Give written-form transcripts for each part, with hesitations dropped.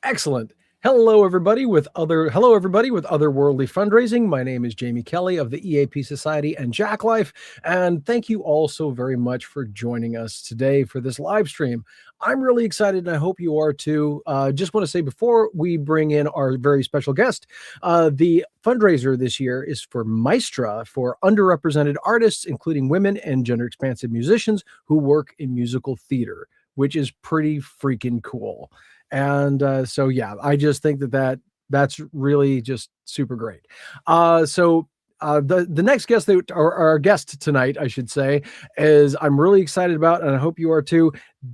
Excellent. Hello everybody with Otherworldly Fundraising. My name is Jamie Kelley of the EAP Society and Jack Life, and thank you all so very much for joining us today for this live stream. I'm really excited, and I hope you are too. Just want to say before we bring in our very special guest, the fundraiser this year is for Maestra, for underrepresented artists, including women and gender-expansive musicians who work in musical theater, which is pretty freaking cool. And so, yeah, I just think that's really just super great. The next guest that or our guest tonight, I should say, is I'm really excited about, and I hope you are too.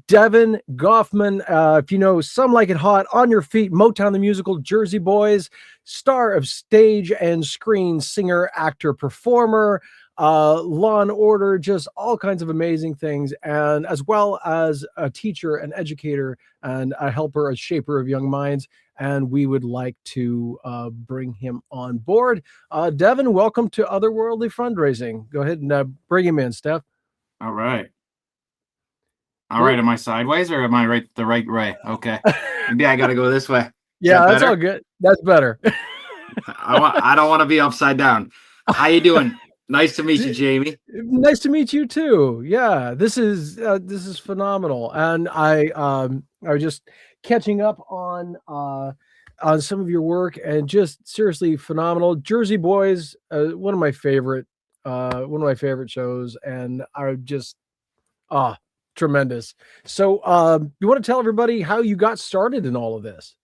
Devon Goffman, if you know Some Like It Hot, On Your Feet, Motown the Musical, Jersey Boys, star of stage and screen, singer, actor, performer, Law and Order, just all kinds of amazing things, and as well as a teacher, an educator, and a helper, a shaper of young minds. And we would like to bring him on board. Devon, welcome to Otherworldly Fundraising. Go ahead and bring him in, Steph. All right. All Cool. right. Am I sideways or am I the right way? Okay. Maybe I got to go this way. Yeah, that's all good. That's better. I don't want to be upside down. How you doing? Nice to meet you, Jamie. Nice to meet you too. Yeah, this is phenomenal, and I was just catching up on some of your work, and just seriously phenomenal. Jersey Boys, one of my favorite shows, and are just tremendous. So, you want to tell everybody how you got started in all of this?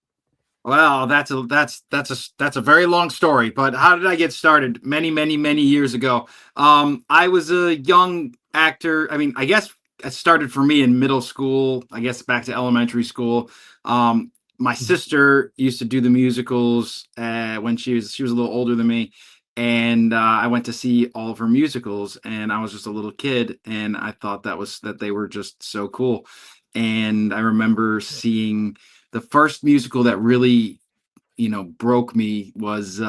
Well, that's a very long story, but how did I get started? Many years ago. I was a young actor. I mean, I guess it started for me in middle school, I guess back to elementary school. My sister used to do the musicals when she was a little older than me, and I went to see all of her musicals, and I was just a little kid, and I thought that they were just so cool. And I remember seeing the first musical that really, broke me was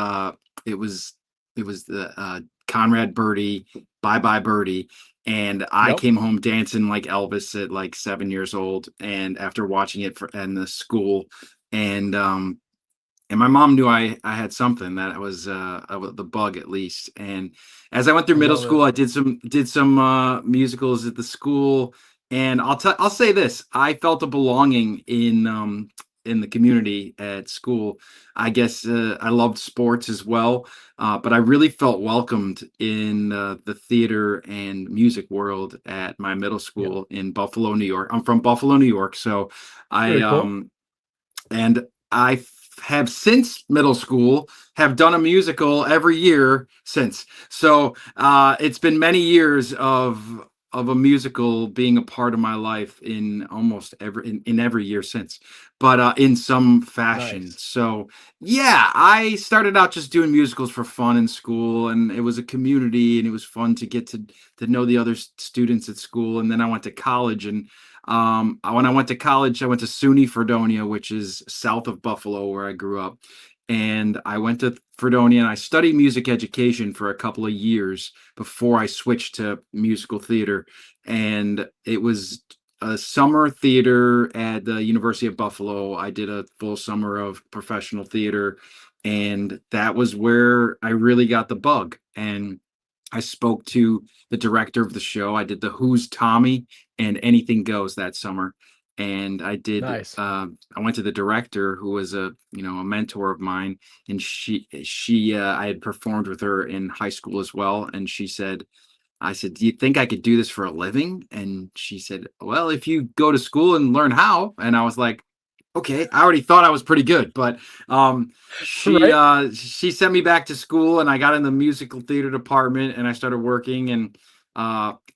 it was the Conrad Birdie, Bye Bye Birdie. And I Yep. came home dancing like Elvis at like 7 years old, and after watching it in the school, and my mom knew I had something that was the bug at least. And as I went through I middle love it. school, I did some musicals at the school, and I'll say this: I felt a belonging in the community at school. I guess I loved sports as well, but I really felt welcomed in the theater and music world at my middle Yeah, school in Buffalo, New York. I'm from Buffalo, New York, so I very cool. and I have since middle school have done a musical every year since. So it's been many years of a musical being a part of my life in almost in every year since, but in some fashion. Nice. So yeah, I started out just doing musicals for fun in school, and it was a community, and it was fun to get to know the other students at school. And then I went to college, and when I went to college, I went to SUNY Fredonia, which is south of Buffalo, where I grew up. And I went to Fredonia, and I studied music education for a couple of years before I switched to musical theater. And it was a summer theater at the University of Buffalo. I did a full summer of professional theater, and that was where I really got the bug. And I spoke to the director of the show. I did the Who's Tommy and Anything Goes that summer. And Nice. I went to the director, who was a mentor of mine, and I had performed with her in high school as well. And I said, "Do you think I could do this for a living?" And she said, "Well, if you go to school and learn how." And I was like, "Okay." I already thought I was pretty good, but Right. she sent me back to school, and I got in the musical theater department, and I started working. And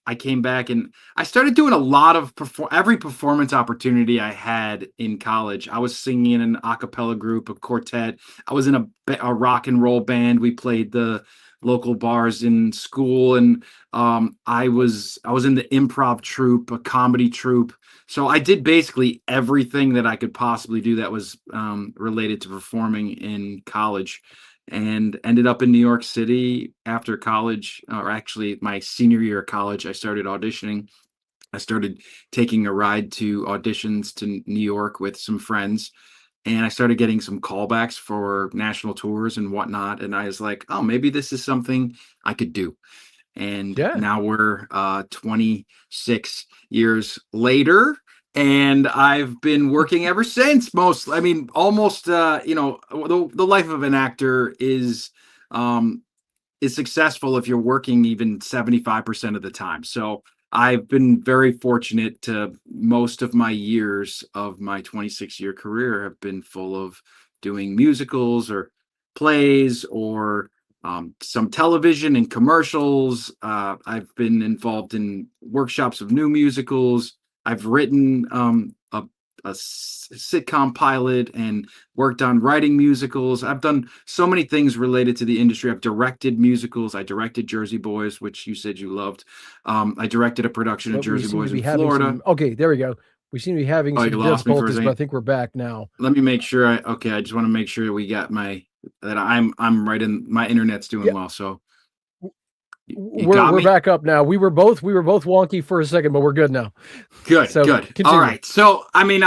I came back, and I started doing a lot of every performance opportunity I had in college. I was singing in an a cappella group, a quartet. I was in a rock and roll band. We played the local bars in school, and I was in the improv troupe, a comedy troupe. So I did basically everything that I could possibly do that was related to performing in college, and ended up in New York City after college, or actually my senior year of college. I started auditioning. I started taking a ride to auditions to New York with some friends, and I started getting some callbacks for national tours and whatnot. And I was like, oh, maybe this is something I could do. And Yeah. now we're 26 years later, and I've been working ever since. I mean, almost, the life of an actor um, is successful if you're working even 75% of the time. So I've been very fortunate to most of my years of my 26-year career have been full of doing musicals or plays or some television and commercials. I've been involved in workshops of new musicals. I've written sitcom pilot and worked on writing musicals. I've done so many things related to the industry. I've directed musicals. I directed Jersey Boys, which you said you loved. I directed a production of But we Jersey seem to Boys be in having Florida. some. Okay, there we go. We seem to be having Oh, you some lost me for a difficulties, but I second. think we're back now. Let me make sure okay, I just want to make sure we got that I'm right in my internet's doing Yeah, well. So you we're got we're me? back up now. We were both wonky for a second, but we're good now. Good, So good. All continue. right. So I mean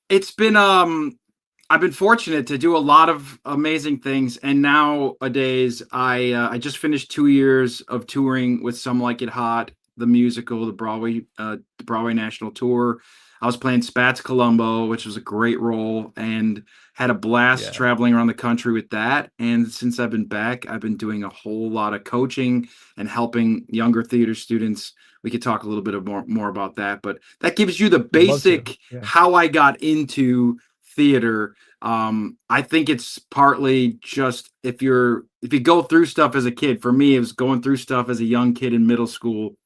it's been I've been fortunate to do a lot of amazing things, and nowadays I just finished 2 years of touring with Some Like It Hot, the musical, the Broadway national tour. I was playing Spats Columbo, which was a great role, and had a blast Yeah, traveling around the country with that. And since I've been back, I've been doing a whole lot of coaching and helping younger theater students. We could talk a little bit more about that, but that gives you the would love to. basic Yeah. how I got into theater. I think it's partly just if you go through stuff as a kid. For me, it was going through stuff as a young kid in middle school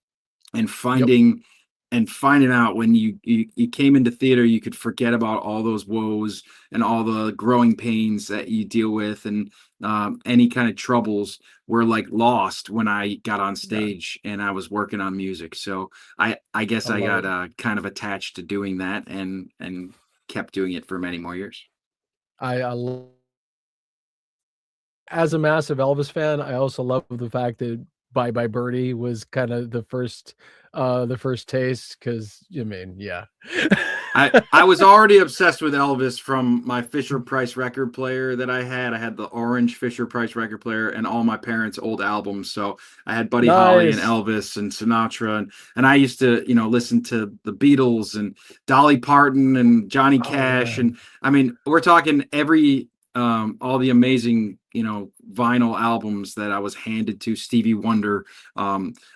and Yep. finding out when you came into theater, you could forget about all those woes and all the growing pains that you deal with, and any kind of troubles were like lost when I got on Yeah. stage and I was working on music. So I guess I I love got it. kind of attached to doing that and kept doing it for many more years. I love, as a massive Elvis fan, I also love the fact that Bye Bye Birdie was kind of the first taste. Because I mean, yeah. I was already obsessed with Elvis from my Fisher Price record player that I had. I had the orange Fisher Price record player and all my parents' old albums. So I had Buddy Holly and Nice. Elvis and Sinatra, and I used to, listen to the Beatles and Dolly Parton and Johnny Oh, Cash. man. And I mean, we're talking all the amazing, vinyl albums that I was handed to Stevie Wonder.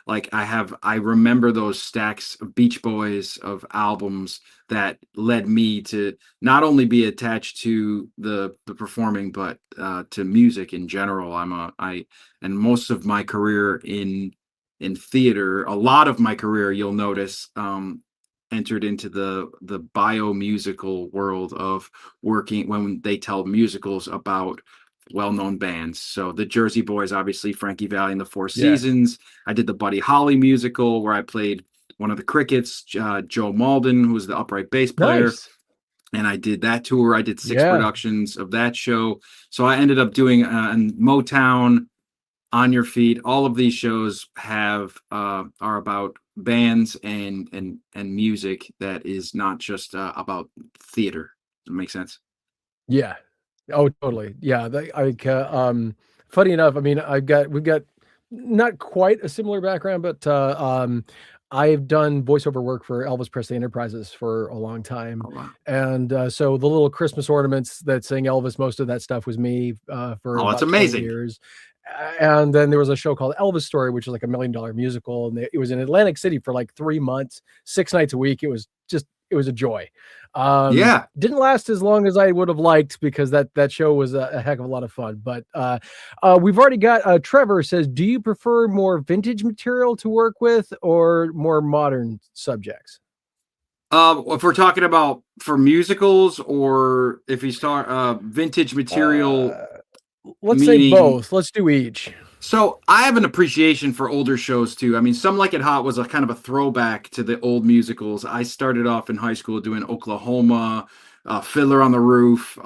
Like I remember those stacks of Beach Boys of albums that led me to not only be attached to the performing, but to music in general. And most of my career in theater, a lot of my career, you'll notice, entered into the biomusical world of working when they tell musicals about well-known bands. So the Jersey Boys, obviously Frankie Valli and the Four Yeah. Seasons. I did the Buddy Holly musical where I played one of the Crickets, Joe Malden, who was the upright bass player. Nice. And I did that tour. I did 6 Yeah. productions of that show. So I ended up doing in Motown, On Your Feet. All of these shows are about bands and music that is not just about theater. Does that make sense? Yeah. Oh, totally. Yeah, funny enough, I mean, we've got not quite a similar background, but, I've done voiceover work for Elvis Presley Enterprises for a long time, Oh wow. and, so the little Christmas ornaments that sing Elvis, most of that stuff was me, for Oh, that's about 20 amazing. years, and then there was a show called Elvis Story, which was like $1 million musical, and it was in Atlantic City for, like, 3 months, 6 nights a week. It was a joy. Yeah. Didn't last as long as I would have liked because that show was a heck of a lot of fun. But we've already got Trevor says, do you prefer more vintage material to work with or more modern subjects? If we're talking about for musicals, or if you start vintage material, Uh, let's say meaning, both. Let's do each. so I have an appreciation for older shows too. I mean, Some Like It Hot was a kind of a throwback to the old musicals. I started off in high school doing Oklahoma, Fiddler on the Roof,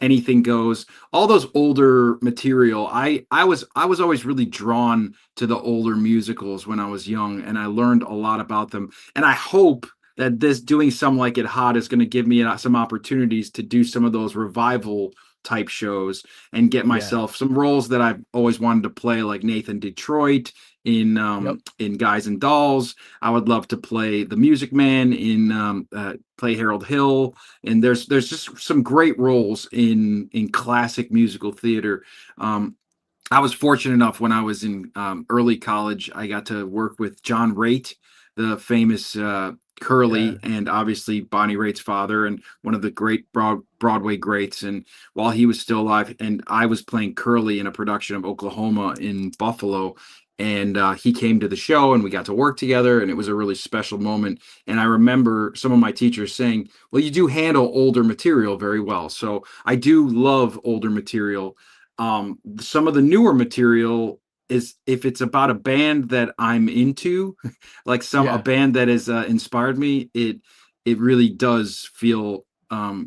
Anything Goes. All those older material. I was always really drawn to the older musicals when I was young, and I learned a lot about them. And I hope that this doing Some Like It Hot is going to give me some opportunities to do some of those revival type shows and get Yeah. myself some roles that I've always wanted to play, like Nathan Detroit Yep. in Guys and Dolls. I would love to play the Music Man in play Harold Hill, and there's just some great roles in classic musical theater. Um, I was fortunate enough when I was in early college, I got to work with John Raitt, the famous Yeah. Curly, and obviously Bonnie Raitt's father, and one of the great Broadway greats. And while he was still alive, and I was playing Curly in a production of Oklahoma in Buffalo, and he came to the show, and we got to work together, and it was a really special moment. And I remember some of my teachers saying, "Well, you do handle older material very well." So I do love older material. Some of the newer material is, if it's about a band that I'm into, like a Yeah. band that has inspired me, it really does feel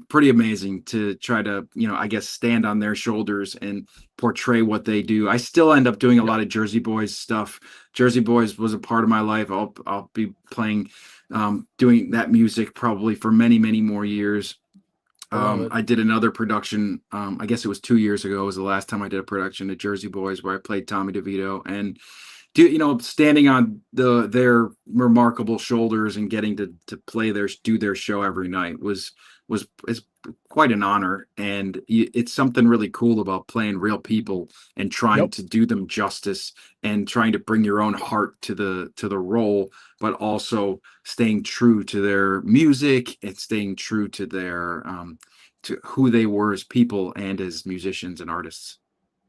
pretty amazing to try to, I guess, stand on their shoulders and portray what they do. I still end up doing a Yep. lot of Jersey Boys stuff. Jersey Boys was a part of my life. I'll be playing doing that music probably for many, many more years. I love it. I did another production. I guess it was 2 years ago. Was the last time I did a production of Jersey Boys, where I played Tommy DeVito, and standing on their remarkable shoulders and getting to do their show every night was is quite an honor. And it's something really cool about playing real people and trying Yep. to do them justice and trying to bring your own heart to the role, but also staying true to their music and staying true to their to who they were as people and as musicians and artists.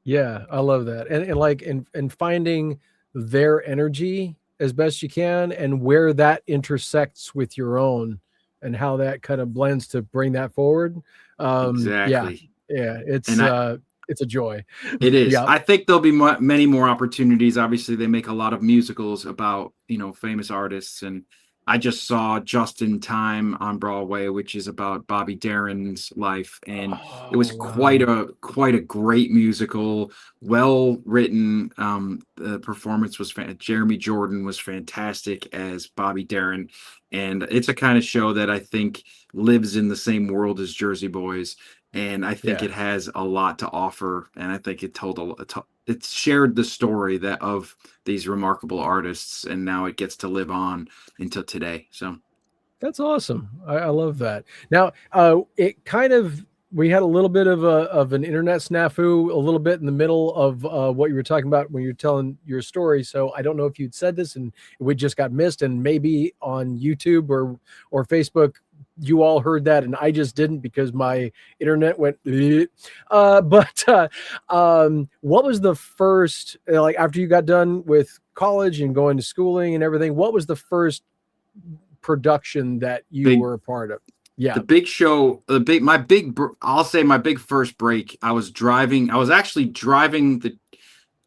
Yeah, I love that. And like and finding their energy as best you can and where that intersects with your own and how that kind of blends to bring that forward. Yeah. Exactly. Yeah, And it's a joy. it is. Yeah. I think there'll be many more opportunities. Obviously, they make a lot of musicals about, famous artists. And I just saw Just in Time on Broadway, which is about Bobby Darin's life. And it was Oh, wow. quite a great musical, well written. The performance was Jeremy Jordan was fantastic as Bobby Darin. And it's a kind of show that I think lives in the same world as Jersey Boys, and I think Yeah. it has a lot to offer. And I think it shared the story that of these remarkable artists, and now it gets to live on until today. So That's awesome. I love that. Now, it kind of we had a little bit of an internet snafu a little bit in the middle of what you were talking about when you're telling your story. So I don't know if you'd said this and we just got missed, and maybe on YouTube or Facebook you all heard that and I just didn't because my internet went. Bleh. What was the first like after you got done with college and going to schooling and everything? What was the first production that you big were a part of? the Yeah. big show, I'll say my big first break. I was actually driving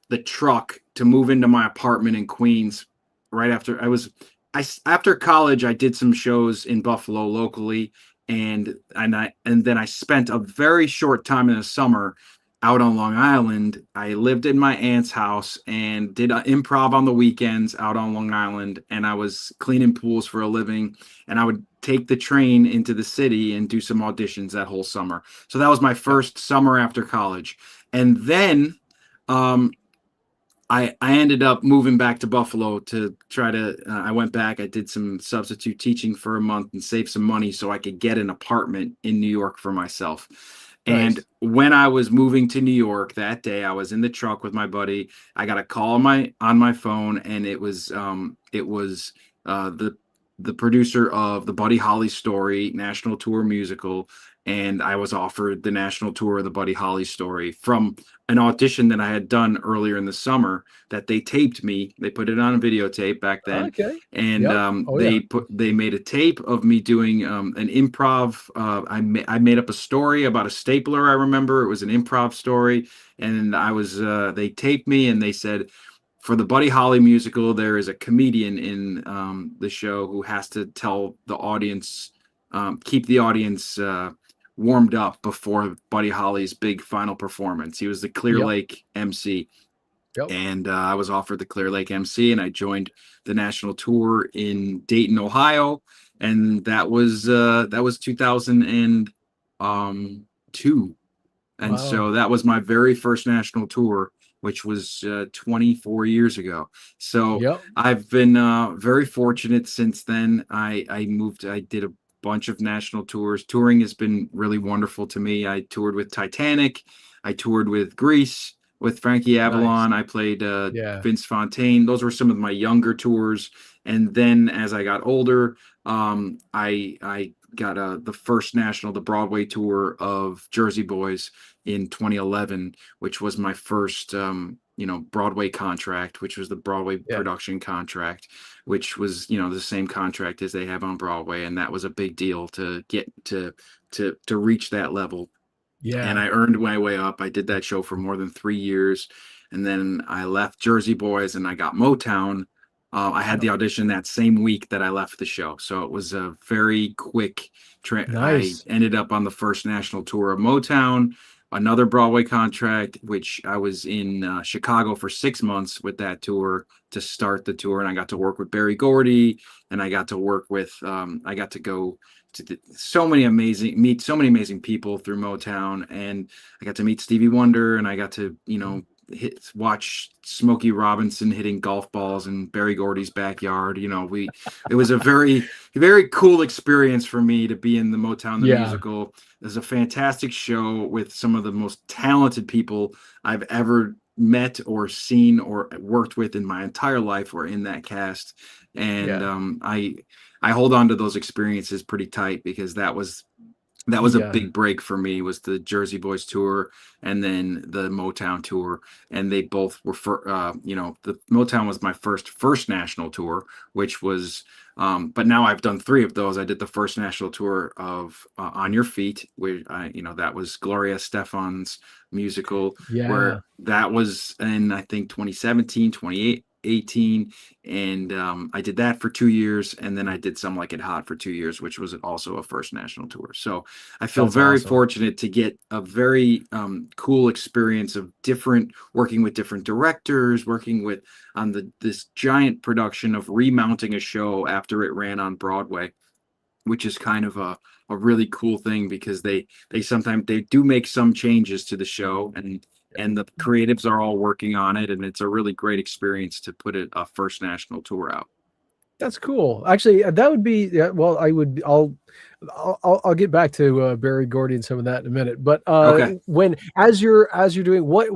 the truck to move into my apartment in Queens right after after college. I did some shows in Buffalo locally, and then I spent a very short time in the summer out on Long Island. I lived in my aunt's house and did improv on the weekends out on Long Island, and I was cleaning pools for a living, and I would take the train into the city and do some auditions that whole summer. So that was my Yep. first summer after college. And then um I ended up moving back to Buffalo to try to. I went back. I did some substitute teaching for a month and saved some money so I could get an apartment in New York for myself. And Nice. when I was moving to New York that day, I was in the truck with my buddy. I got a call on my phone, and it was the producer of the Buddy Holly Story national tour musical, and I was offered the national tour of the Buddy Holly Story from an audition that I had done earlier in the summer that they taped me. They put it on a videotape back then, Okay. and Yep. Oh yeah. they made a tape of me doing an improv. I made up a story about a stapler. I remember it was an improv story, and they taped me, and they said, for the Buddy Holly musical, there is a comedian in the show who has to tell the audience, keep the audience warmed up before Buddy Holly's big final performance. He was the Clear Yep. Lake MC, Yep. and I was offered the Clear Lake MC, and I joined the national tour in Dayton, Ohio. and that was 2002. And Wow. so that was my very first national tour, which was 24 years ago. So Yep. I've been very fortunate since then. I did a bunch of national tours. Touring has been really wonderful to me. I toured with Titanic. I toured with Grease, with Frankie Nice. Avalon. I played Yeah. Vince Fontaine. Those were some of my younger tours. And then as I got older, I got the first national, the Broadway tour of Jersey Boys in 2011, which was my first, Broadway contract, which was the Broadway Yeah. production contract, which was, the same contract as they have on Broadway. And that was a big deal to get to reach that level. And Yeah. I earned my way up. I did that show for more than 3 years. And then I left Jersey Boys and I got Motown. I had Yep. the audition that same week that I left the show. So it was a very quick I Nice. ended up on the first national tour of Motown, another Broadway contract, which I was in Chicago for 6 months with that tour to start the tour. And I got to work with Barry Gordy, and I got to work with, I got to go meet so many amazing people through Motown, and I got to meet Stevie Wonder, and I got to watch Smokey Robinson hitting golf balls in Barry Gordy's backyard. It was a very cool experience for me to be in the Motown the Yeah. musical. It was a fantastic show with some of the most talented people I've ever met or seen or worked with in my entire life were in that cast. And Yeah. I hold on to those experiences pretty tight because that was a Yeah. big break for me, was the Jersey Boys tour and then the Motown tour. And they both were the Motown was my first national tour, which was but now I've done three of those. I did the first national tour of On Your Feet, where that was Gloria Stefan's musical, Yeah. where that was in, I think, 2017, 2018. And I did that for 2 years, and then I did Some Like It Hot for 2 years, which was also a first national tour. So I feel That's very awesome. fortunate to get a very cool experience of working with different directors, working with on this giant production of remounting a show after it ran on Broadway, which is kind of a really cool thing because they sometimes they do make some changes to the show, and the creatives are all working on it, and it's a really great experience to put a first national tour out. That's cool. Actually, that would be, yeah, well, I'll get back to Barry Gordy and some of that in a minute. But Okay. when as you're doing what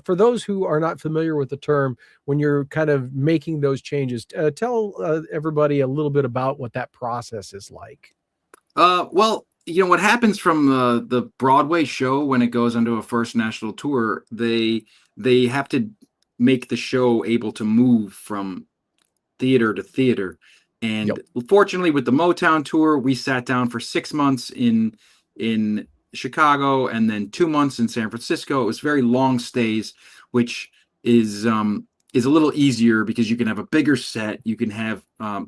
for those who are not familiar with the term, when you're kind of making those changes, tell everybody a little bit about what that process is like. Well, what happens from the Broadway show when it goes onto a first national tour, they have to make the show able to move from theater to theater. Yep. And fortunately, with the Motown tour, we sat down for 6 months in Chicago and then 2 months in San Francisco. It was very long stays, which is um, is a little easier because you can have a bigger set. You can have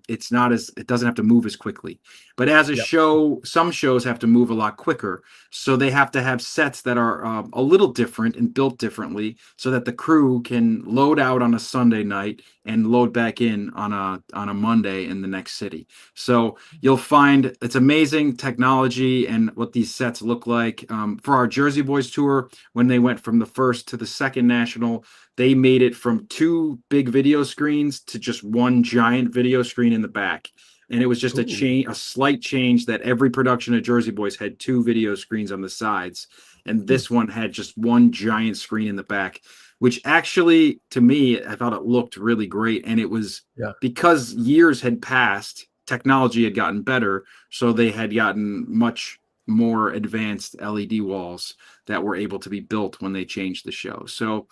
it doesn't have to move as quickly. But as a Yep. show, some shows have to move a lot quicker, so they have to have sets that are a little different and built differently, so that the crew can load out on a Sunday night and load back in on a Monday in the next city. So you'll find it's amazing technology and what these sets look like. For our Jersey Boys tour, when they went from the first to the second national, they made it from two big video screens to just one giant video screen in the back. And it was just Ooh. a slight change that every production of Jersey Boys had two video screens on the sides. And Hmm. this one had just one giant screen in the back, which actually, to me, I thought it looked really great. And it was Yeah. because years had passed, technology had gotten better. So they had gotten much more advanced LED walls that were able to be built when they changed the show. So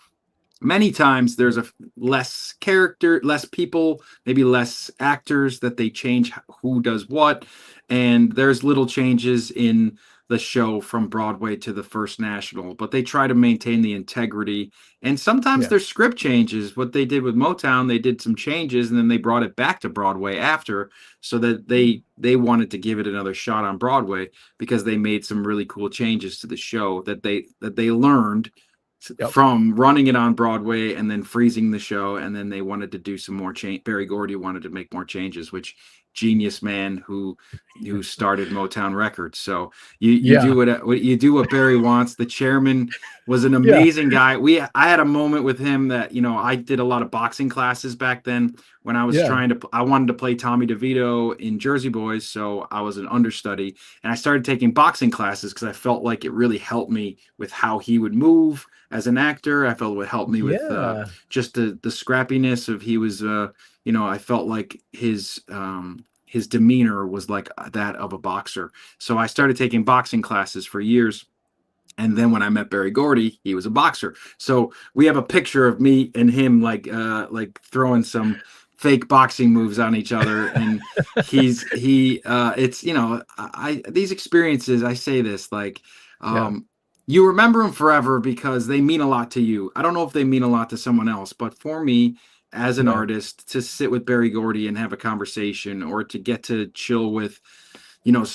many times there's a less character, less people, maybe less actors, that they change who does what, and there's little changes in the show from Broadway to the first national, but they try to maintain the integrity. And sometimes Yeah. there's script changes. What they did with Motown, they did some changes and then they brought it back to Broadway after, so that they wanted to give it another shot on Broadway because they made some really cool changes to the show that they learned Yep. from running it on Broadway and then freezing the show, and then they wanted to do some more change. Barry Gordy wanted to make more changes, which genius man who started Motown Records. So you Yeah. do what you do what Barry wants. The chairman was an Yeah. amazing guy. I had a moment with him that, I did a lot of boxing classes back then when I was Yeah. I wanted to play Tommy DeVito in Jersey Boys, so I was an understudy, and I started taking boxing classes because I felt like it really helped me with how he would move as an actor. I felt it would help me with Yeah. just the scrappiness of he was. I felt like his demeanor was like that of a boxer. So I started taking boxing classes for years. And then when I met Barry Gordy, he was a boxer. So we have a picture of me and him like throwing some fake boxing moves on each other. And it's I these experiences, I say this like Yeah. you remember them forever because they mean a lot to you. I don't know if they mean a lot to someone else, but for me as an Right. artist to sit with Barry Gordy and have a conversation, or to get to chill with you know,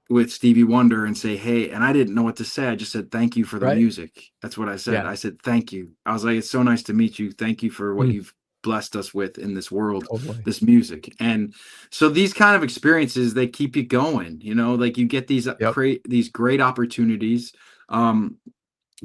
with Stevie Wonder and say, "Hey," and I didn't know what to say. I just said, "Thank you for the Right. music." That's what I said. Yeah. I said, "Thank you." I was like, "It's so nice to meet you. Thank you for what Mm, you've blessed us with in this world, totally. this music." And so these kind of experiences, they keep you going, like you get Yep. these great opportunities. Um,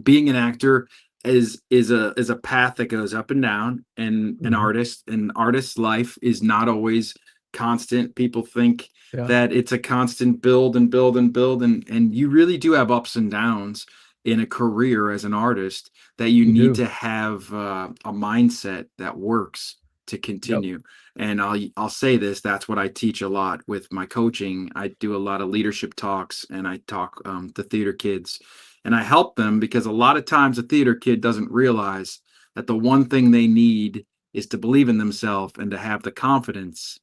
Being an actor is a path that goes up and down, and Hmm. an artist's life is not always constant. People think Yeah. that it's a constant build and build and build, and you really do have ups and downs in a career as an artist, that you You need do. to have a mindset that works to Yep. continue. And I'll say this, that's what I teach a lot with my coaching. I do a lot of leadership talks, and I talk to theater kids, and I help them because a lot of times a theater kid doesn't realize that the one thing they need is to believe in themselves and to have the confidence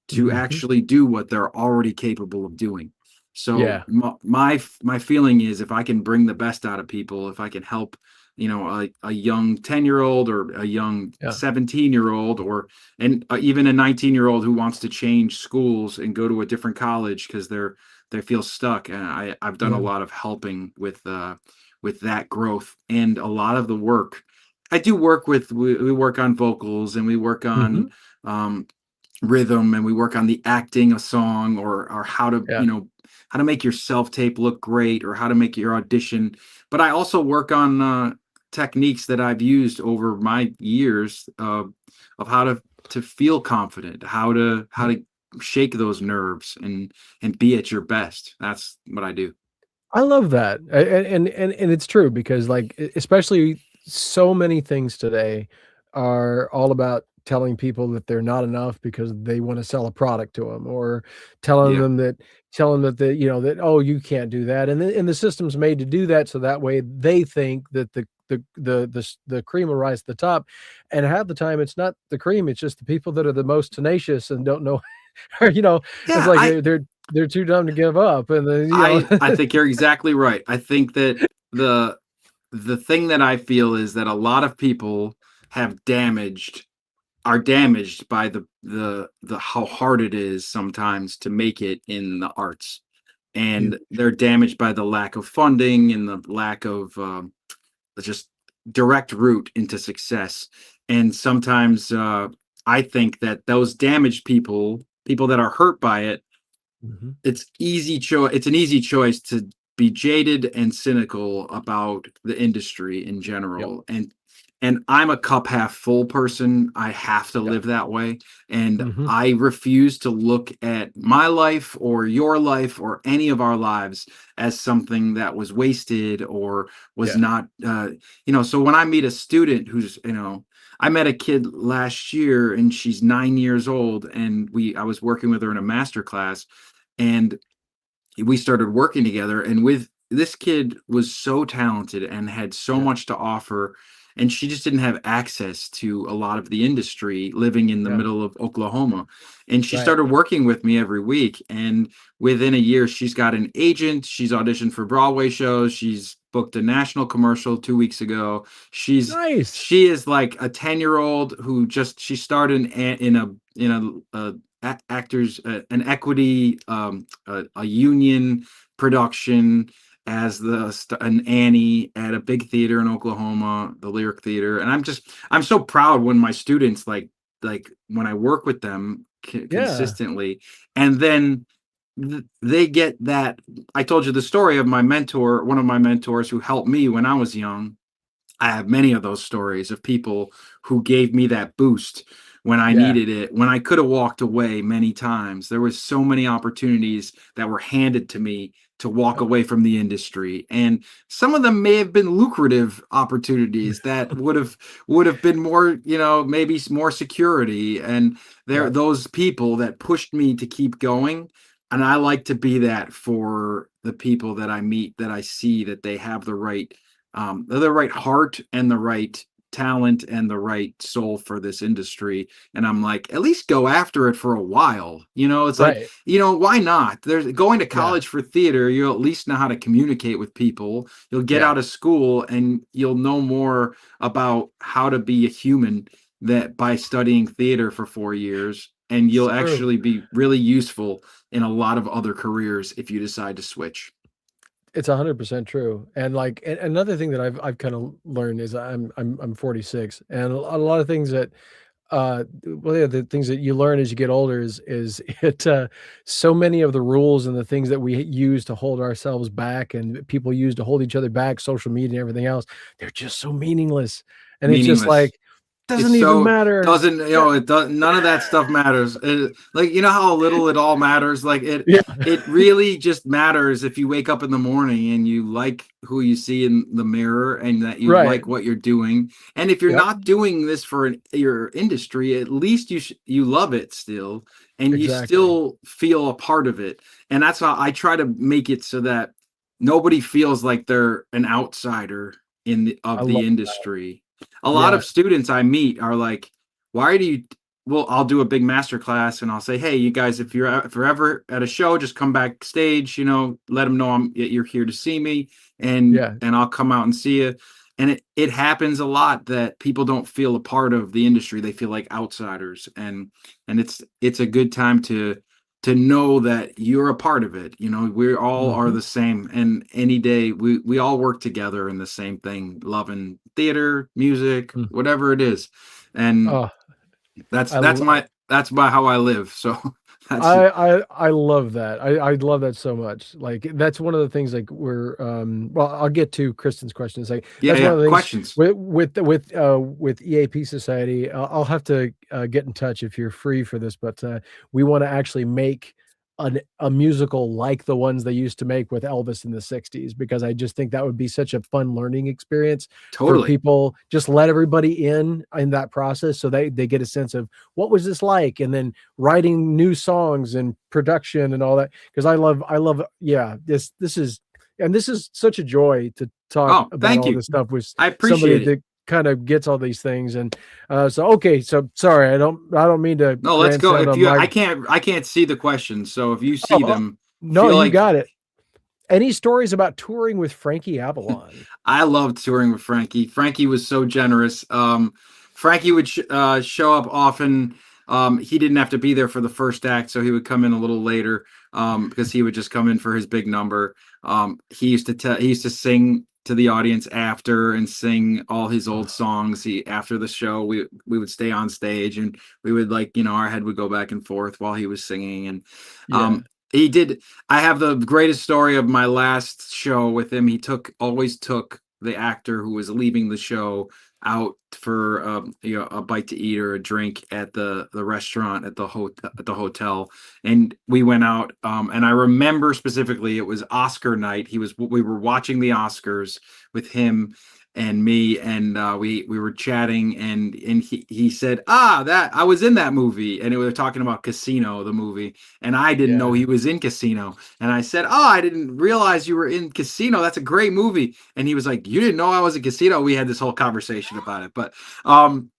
to Hmm. actually do what they're already capable of doing. So Yeah. my feeling is, if I can bring the best out of people, if I can help, a young 10-year-old or a young Yeah. 17-year-old, or and even a 19-year-old who wants to change schools and go to a different college because they feel stuck. And I've done a Yeah. lot of helping with that growth, and a lot of the work. I do work with we work on vocals, and we work Hmm. on um, rhythm, and we work on the acting a song, or how to Yeah. how to make your self tape look great, or how to make your audition. But I also work on techniques that I've used over my years of how to feel confident, how to shake those nerves and be at your best. That's what I do. I love that, and it's true because, like, especially so many things today are all about telling people that they're not enough because they wanna sell a product to them, or telling Yeah. them that that, "Oh, you can't do that," and the system's made to do that so that way they think that the cream will rise to the top, and half the time it's not the cream, it's just the people that are the most tenacious and don't know or, it's Yeah, like I they're too dumb to give up, and then, I think you're exactly right. I think that the thing that I feel is that a lot of people have damaged are damaged by the how hard it is sometimes to make it in the arts. And Huge. they're damaged by the lack of funding and the lack of just direct route into success. And sometimes I think that those damaged people that are hurt by it, Mhm. it's an easy choice to be jaded and cynical about the industry in Yep. general. And I'm a cup half full person. I have to Yep. live that way. And Mhm. I refuse to look at my life or your life or any of our lives as something that was wasted or was Yeah. not so when I meet a student who's I met a kid last year, and she's 9 years old, and I was working with her in a master class, and we started working together. And with this kid was so talented and had so Yeah. much to offer, and she just didn't have access to a lot of the industry, living in the Yeah. middle of Oklahoma. And she Right. started working with me every week, and within a year she's got an agent, she's auditioned for Broadway shows, she's booked a national commercial 2 weeks ago. Nice. She is like a 10-year-old who just she started actors an equity a union production as an Annie at a big theater in Oklahoma, the Lyric Theater. And I'm so proud when my students like like when I work with them Yeah. consistently, and then they get that. I told you the story of my mentor, one of my mentors who helped me when I was young. I have many of those stories of people who gave me that boost when I Yeah. needed it, when I could have walked away many times. There was so many opportunities that were handed to me to walk Yep. away from the industry. And some of them may have been lucrative opportunities that would have been more, maybe more security. And there Yep. those people that pushed me to keep going. And I like to be that for the people that I meet, that I see that they have the right heart and the right talent and the right soul for this industry. And I'm like, at least go after it for a while. It's like, Right. why not? There's going to Yeah. college for theater, you'll at least know how to communicate with people. You'll get Yeah. out of school and you'll know more about how to be a human, that by studying theater for 4 years. And It's you'll true. actually be really useful in a lot of other careers if you decide to switch. It's 100% true. And like another thing that I've kind of learned is I'm 46, and a lot of things that well, yeah, the things that you learn as you get older is it so many of the rules and the things that we use to hold ourselves back and people use to hold each other back, social media and everything else, they're just so meaningless. And it's just Meaningless. like It's doesn't even so matter. doesn't Yeah. it does none of that stuff matters. Like, how little it all matters. Like Yeah. it really just matters if you wake up in the morning and you like who you see in the mirror, and that you Right. like what you're doing. And if you're Yep. not doing this for your industry, at least you love it still, and you Exactly. still feel a part of it. And that's how I try to make it so that nobody feels like they're an outsider I of love the industry. A lot yeah. of students I meet are like, why do you, well, I'll do a big master class and I'll say, hey, you guys, if you're ever at a show, just come backstage, let them know you're here to see me, and Yeah. I'll come out and see you. And it happens a lot that people don't feel a part of the industry. They feel like outsiders. And it's a good time to know that you're a part of it. We all are Mhm. the same. And any day we all work together in the same thing, loving theater, music, Mm. whatever it is. And Oh, that's I that's love my that's by how I live. So that's I love that. I love that so much. Like that's one of the things like we're well, I'll get to Kristen's question in a second. yeah, That's one yeah. of the things Questions. with EAP Society. I'll have to get in touch if you're free for this, but we want to actually make a musical like the ones they used to make with Elvis in the 60s, because I just think that would be such a fun learning experience for Totally. people. Just let everybody in that process so they get a sense of what was this like, and then writing new songs and production and all that. Because I love yeah, this is such a joy to talk Oh, about thank all you. this stuff with I somebody appreciate it. that kind of gets all these things. And so okay, so sorry, I don't mean to No, let's go. grandstand If on you my I can't see the questions. So if you see oh, them, no, feel you like got it. Any stories about touring with Frankie Avalon? I loved touring with Frankie. Frankie was so generous. Frankie would show up often. He didn't have to be there for the first act, so he would come in a little later, because he would just come in for his big number. He used to sing to the audience after and sing all his old songs. After the show, we would stay on stage and we would, like, our head would go back and forth while he was singing. And Yeah, um, he did. I have the greatest story of my last show with him. He always took the actor who was leaving the show out for a bite to eat or a drink at the restaurant at the hotel, and we went out. And I remember specifically, it was Oscar night. We were watching the Oscars with him and me, and we were chatting, and he said, that I was in that movie, and we were talking about Casino, the movie, and I didn't know yeah. he was in Casino. And I said, I didn't realize you were in Casino. That's a great movie. And he was like, you didn't know I was in Casino? We had this whole conversation about it. Um,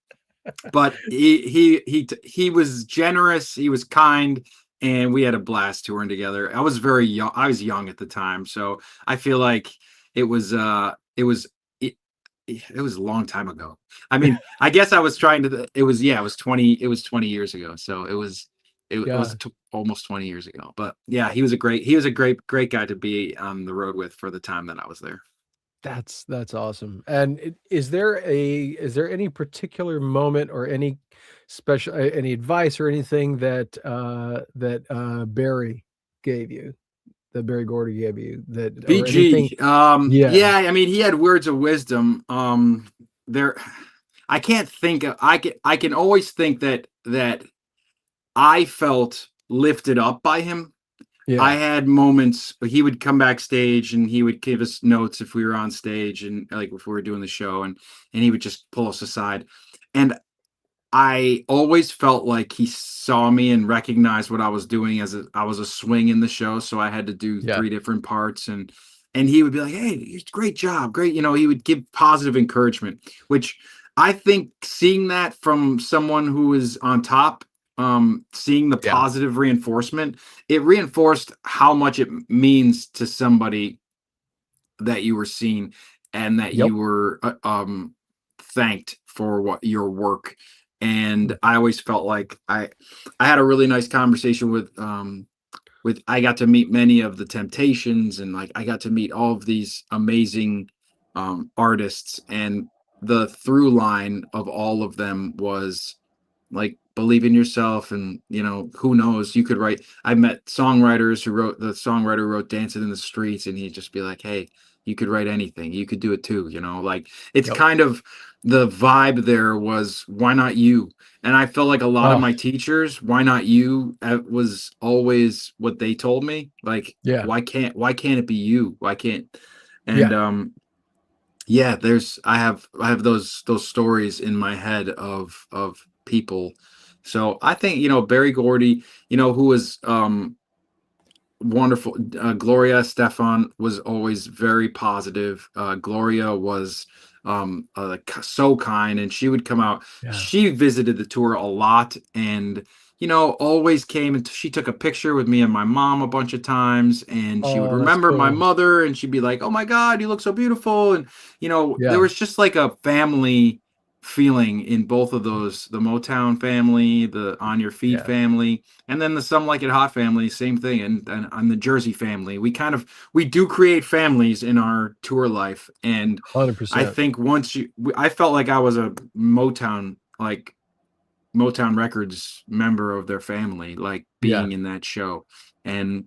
but he was generous. He was kind. And we had a blast touring together. I was very young. I was young at the time. So I feel like it was, it, it was a long time ago. I mean, I guess I was trying to, it was 20 years ago. So it was Yeah, almost 20 years ago. But yeah, he was a great guy to be on the road with for the time that I was there. that's awesome. And is there any particular moment or any special, any advice or anything that Barry gave you, that Barry Gordy gave you, that or anything? BG. Yeah, Yeah, I mean, he had words of wisdom. There, I can't think of, I can always think that I felt lifted up by him. I yeah, had moments, but he would come backstage and he would give us notes if we were on stage and like if we were doing the show, and he would just pull us aside. And I always felt like he saw me and recognized what I was doing as I was a swing in the show, so I had to do yeah. three different parts, and he would be like, "Hey, great job, great." He would give positive encouragement, which I think seeing that from someone who is on top, seeing the Yeah. positive reinforcement, it reinforced how much it means to somebody that you were seen and that Yep. you were thanked for what your work. And I always felt like I had a really nice conversation with I got to meet many of the Temptations, and like I got to meet all of these amazing artists, and the through line of all of them was like believe in yourself, and who knows, you could write. I met songwriters who wrote, the songwriter who wrote Dancing in the Streets, and he'd just be like, hey, you could write anything, you could do it too, like it's Yep. kind of the vibe there was why not you. And I felt like a lot of Oh, my teachers, why not you, was always what they told me, like yeah. why can't it be you, why can't. And Yeah. yeah, I have those stories in my head of people. So I think, Barry Gordy, who was wonderful. Gloria Stefan was always very positive. Gloria was so kind, and she would come out. Yeah. She visited the tour a lot, and always came, and she took a picture with me and my mom a bunch of times, and she would Oh, that's remember my cool. mother, and she'd be like, "Oh my God, you look so beautiful," and there Yeah. was just like a family feeling in both of those, the Motown family, the On Your Feet Yeah. family, and then the Some Like It Hot family, same thing. And on the Jersey family, we do create families in our tour life. And I 100%. think I felt like I was a Motown Records member of their family, like Yeah. being in that show. And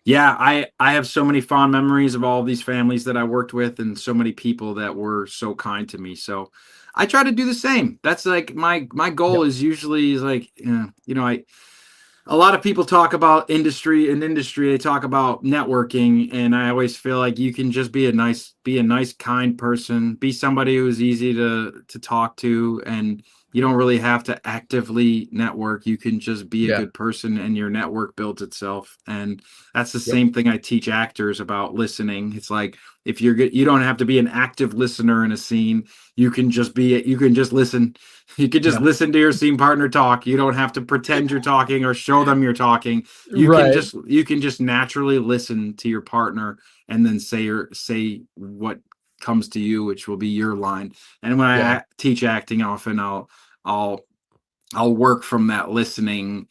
yeah, I have so many fond memories of all of these families that I worked with, and so many people that were so kind to me. So I try to do the same. That's like my goal Yep. is usually is like, I a lot of people talk about industry, they talk about networking, and I always feel like you can just be a nice kind person, be somebody who's easy to talk to, and you don't really have to actively network. You can just be a Yeah. good person, and your network builds itself. And that's the Yep. same thing I teach actors about listening. It's like, if you're good, you don't have to be an active listener in a scene. You can just listen. You could just Yeah. listen to your scene partner talk. You don't have to pretend you're talking or show them you're talking. Right. You can just naturally listen to your partner, and then say what comes to you, which will be your line. And when Yeah. I teach acting, often I'll I'll work from that listening,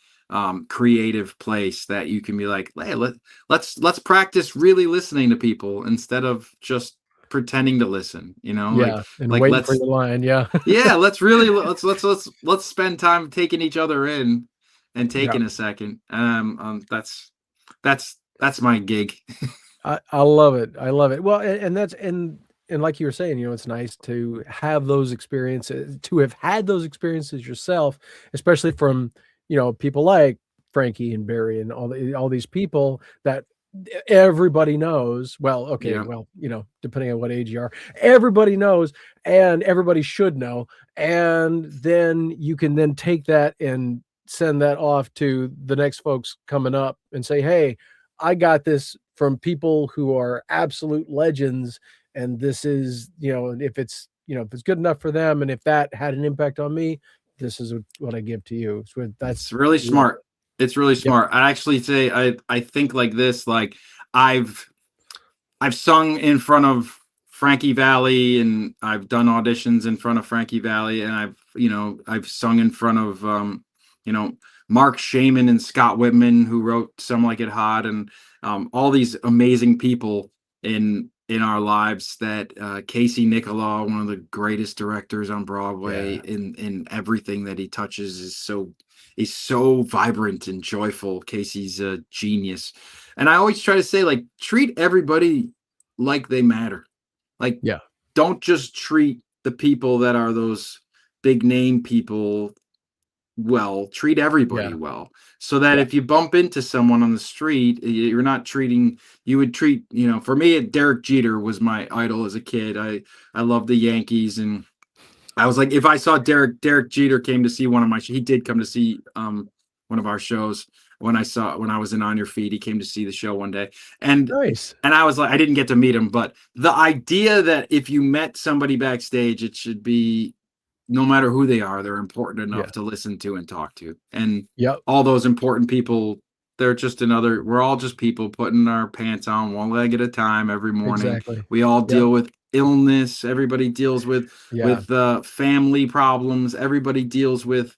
creative place, that you can be like, hey, let's practice really listening to people instead of just pretending to listen. Yeah. And Like waiting for let's your line. Yeah. yeah, let's spend time taking each other in and Yeah. taking a second. That's my gig. I love it. I love it. Well, and that's and like you were saying, it's nice to have those experiences, to have had those experiences yourself, especially from, people like Frankie and Barry and all these people that everybody knows. Well, okay, Yeah, well, depending on what age you are, everybody knows and everybody should know. And then you can then take that and send that off to the next folks coming up and say, hey, I got this from people who are absolute legends. And this is, if it's good enough for them, and if that had an impact on me, this is what I give to you. So it's that's really love smart. it. It's really Yep. smart. I actually say I think like this. Like I've I've sung in front of Frankie Valli, and I've done auditions in front of Frankie Valli, and I've sung in front of you know Mark Shaman and Scott Whitman, who wrote Some Like It Hot, and all these amazing people in in our lives that Casey Nicholaw, one of the greatest directors on Broadway, Yeah. in everything that he touches is so vibrant and joyful. Casey's a genius. And I always try to say, like, treat everybody like they matter. Like, Yeah. don't just treat the people that are those big name people well, treat everybody Yeah. well. So that Yeah. if you bump into someone on the street, you're not treating you would treat, for me, Derek Jeter was my idol as a kid. I loved the Yankees, and I was like, if I saw Derek Jeter came to see one of my he did come to see one of our shows when I was in On Your Feet. He came to see the show one day. And Nice. and I was like, I didn't get to meet him, but the idea that if you met somebody backstage, it should be no matter who they are, they're important enough Yeah. to listen to and talk to. And Yep. all those important people, they're just we're all just people putting our pants on one leg at a time every morning. Exactly. We all Yep. deal with illness. Everybody deals with Yeah. family problems. Everybody deals with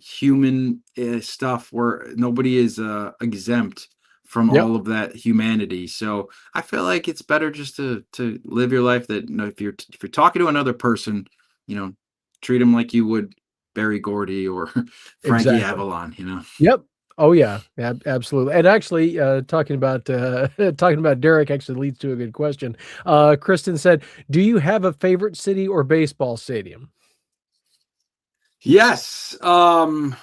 human stuff where nobody is exempt from Yep. all of that humanity. So I feel like it's better just to live your life that, if you're talking to another person, you know, treat them like you would Barry Gordy or Frankie Exactly. Avalon. Yep. Oh yeah, absolutely. And actually, talking about talking about Derek actually leads to a good question. Kristen said, "Do you have a favorite city or baseball stadium?" Yes.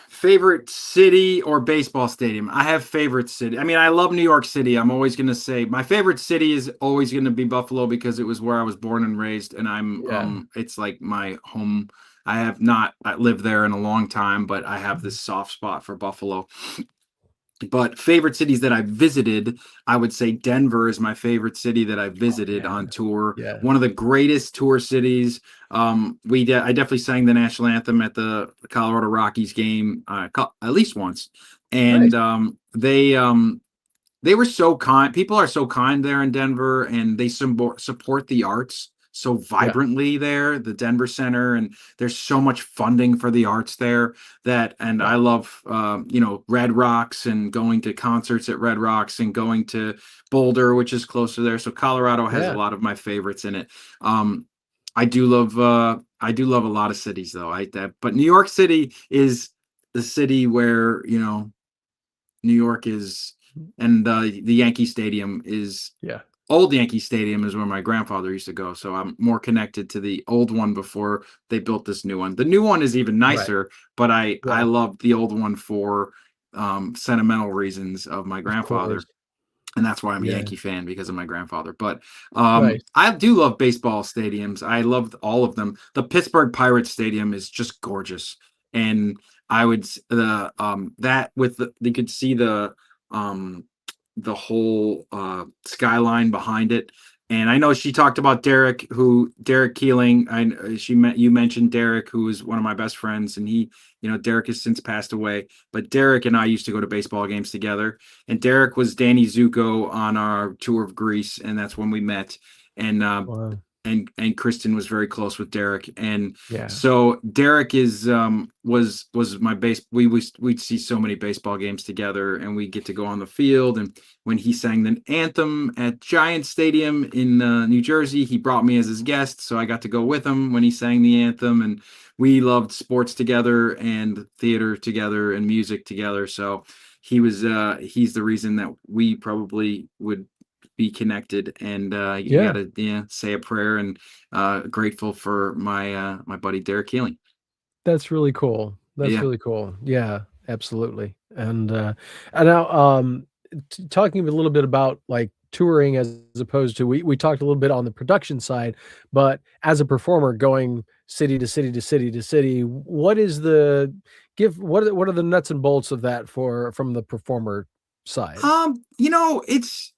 Favorite city or baseball stadium? I have favorite city. I mean, I love New York City. I'm always going to say my favorite city is always going to be Buffalo because it was where I was born and raised, and Yeah. it's like my home. I have not lived there in a long time, but I have Mhm. this soft spot for Buffalo. But favorite cities that I visited, I would say Denver is my favorite city that I Oh visited yeah. on tour. Yeah. One of the greatest tour cities. I definitely sang the national anthem at the Colorado Rockies game at least once, Nice. and they were so kind. People are so kind there in Denver, and they support the arts so Yeah. vibrantly there, the Denver Center, and there's so much funding for the arts there and Yeah. I love, Red Rocks and going to concerts at Red Rocks and going to Boulder, which is closer there. So Colorado has a Yeah. lot of my favorites in it. Um, I do love a lot of cities though. But New York City is the city where, New York is, and the Yankee Stadium is Yeah. old Yankee Stadium is where my grandfather used to go. So I'm more connected to the old one before they built this new one. The new one is even Right. nicer, but I Yeah. love the old one for sentimental reasons of my Of course. grandfather, and that's why I'm a Yeah. Yankee fan, because of my grandfather. But Nice. I do love baseball stadiums. I love all of them. The Pittsburgh Pirates Stadium is just gorgeous, and I would the that with you could see um the whole skyline behind it. And I know she talked about Derek Keeling. You mentioned Derek, who is one of my best friends, and Derek has since passed away. But Derek and I used to go to baseball games together, and Derek was Danny Zuko on our tour of Greece, and that's when we met. And Wow. Kristen was very close with Derek, and Yeah. so Derek is was my base. We'd see so many baseball games together, and we get to go on the field. And when he sang the anthem at Giant Stadium in New Jersey, he brought me as his guest, so I got to go with him when he sang the anthem. And we loved sports together and theater together and music together. So he's the reason that we probably would be connected. And you Yeah. gotta, say a prayer, and grateful for my buddy Derek Keeling. That's really cool. That's Yeah. really cool. Yeah, absolutely. And now, talking a little bit about like touring as opposed to we talked a little bit on the production side, but as a performer going city to city to city to city, what is the what are the nuts and bolts of that for from the performer side? It's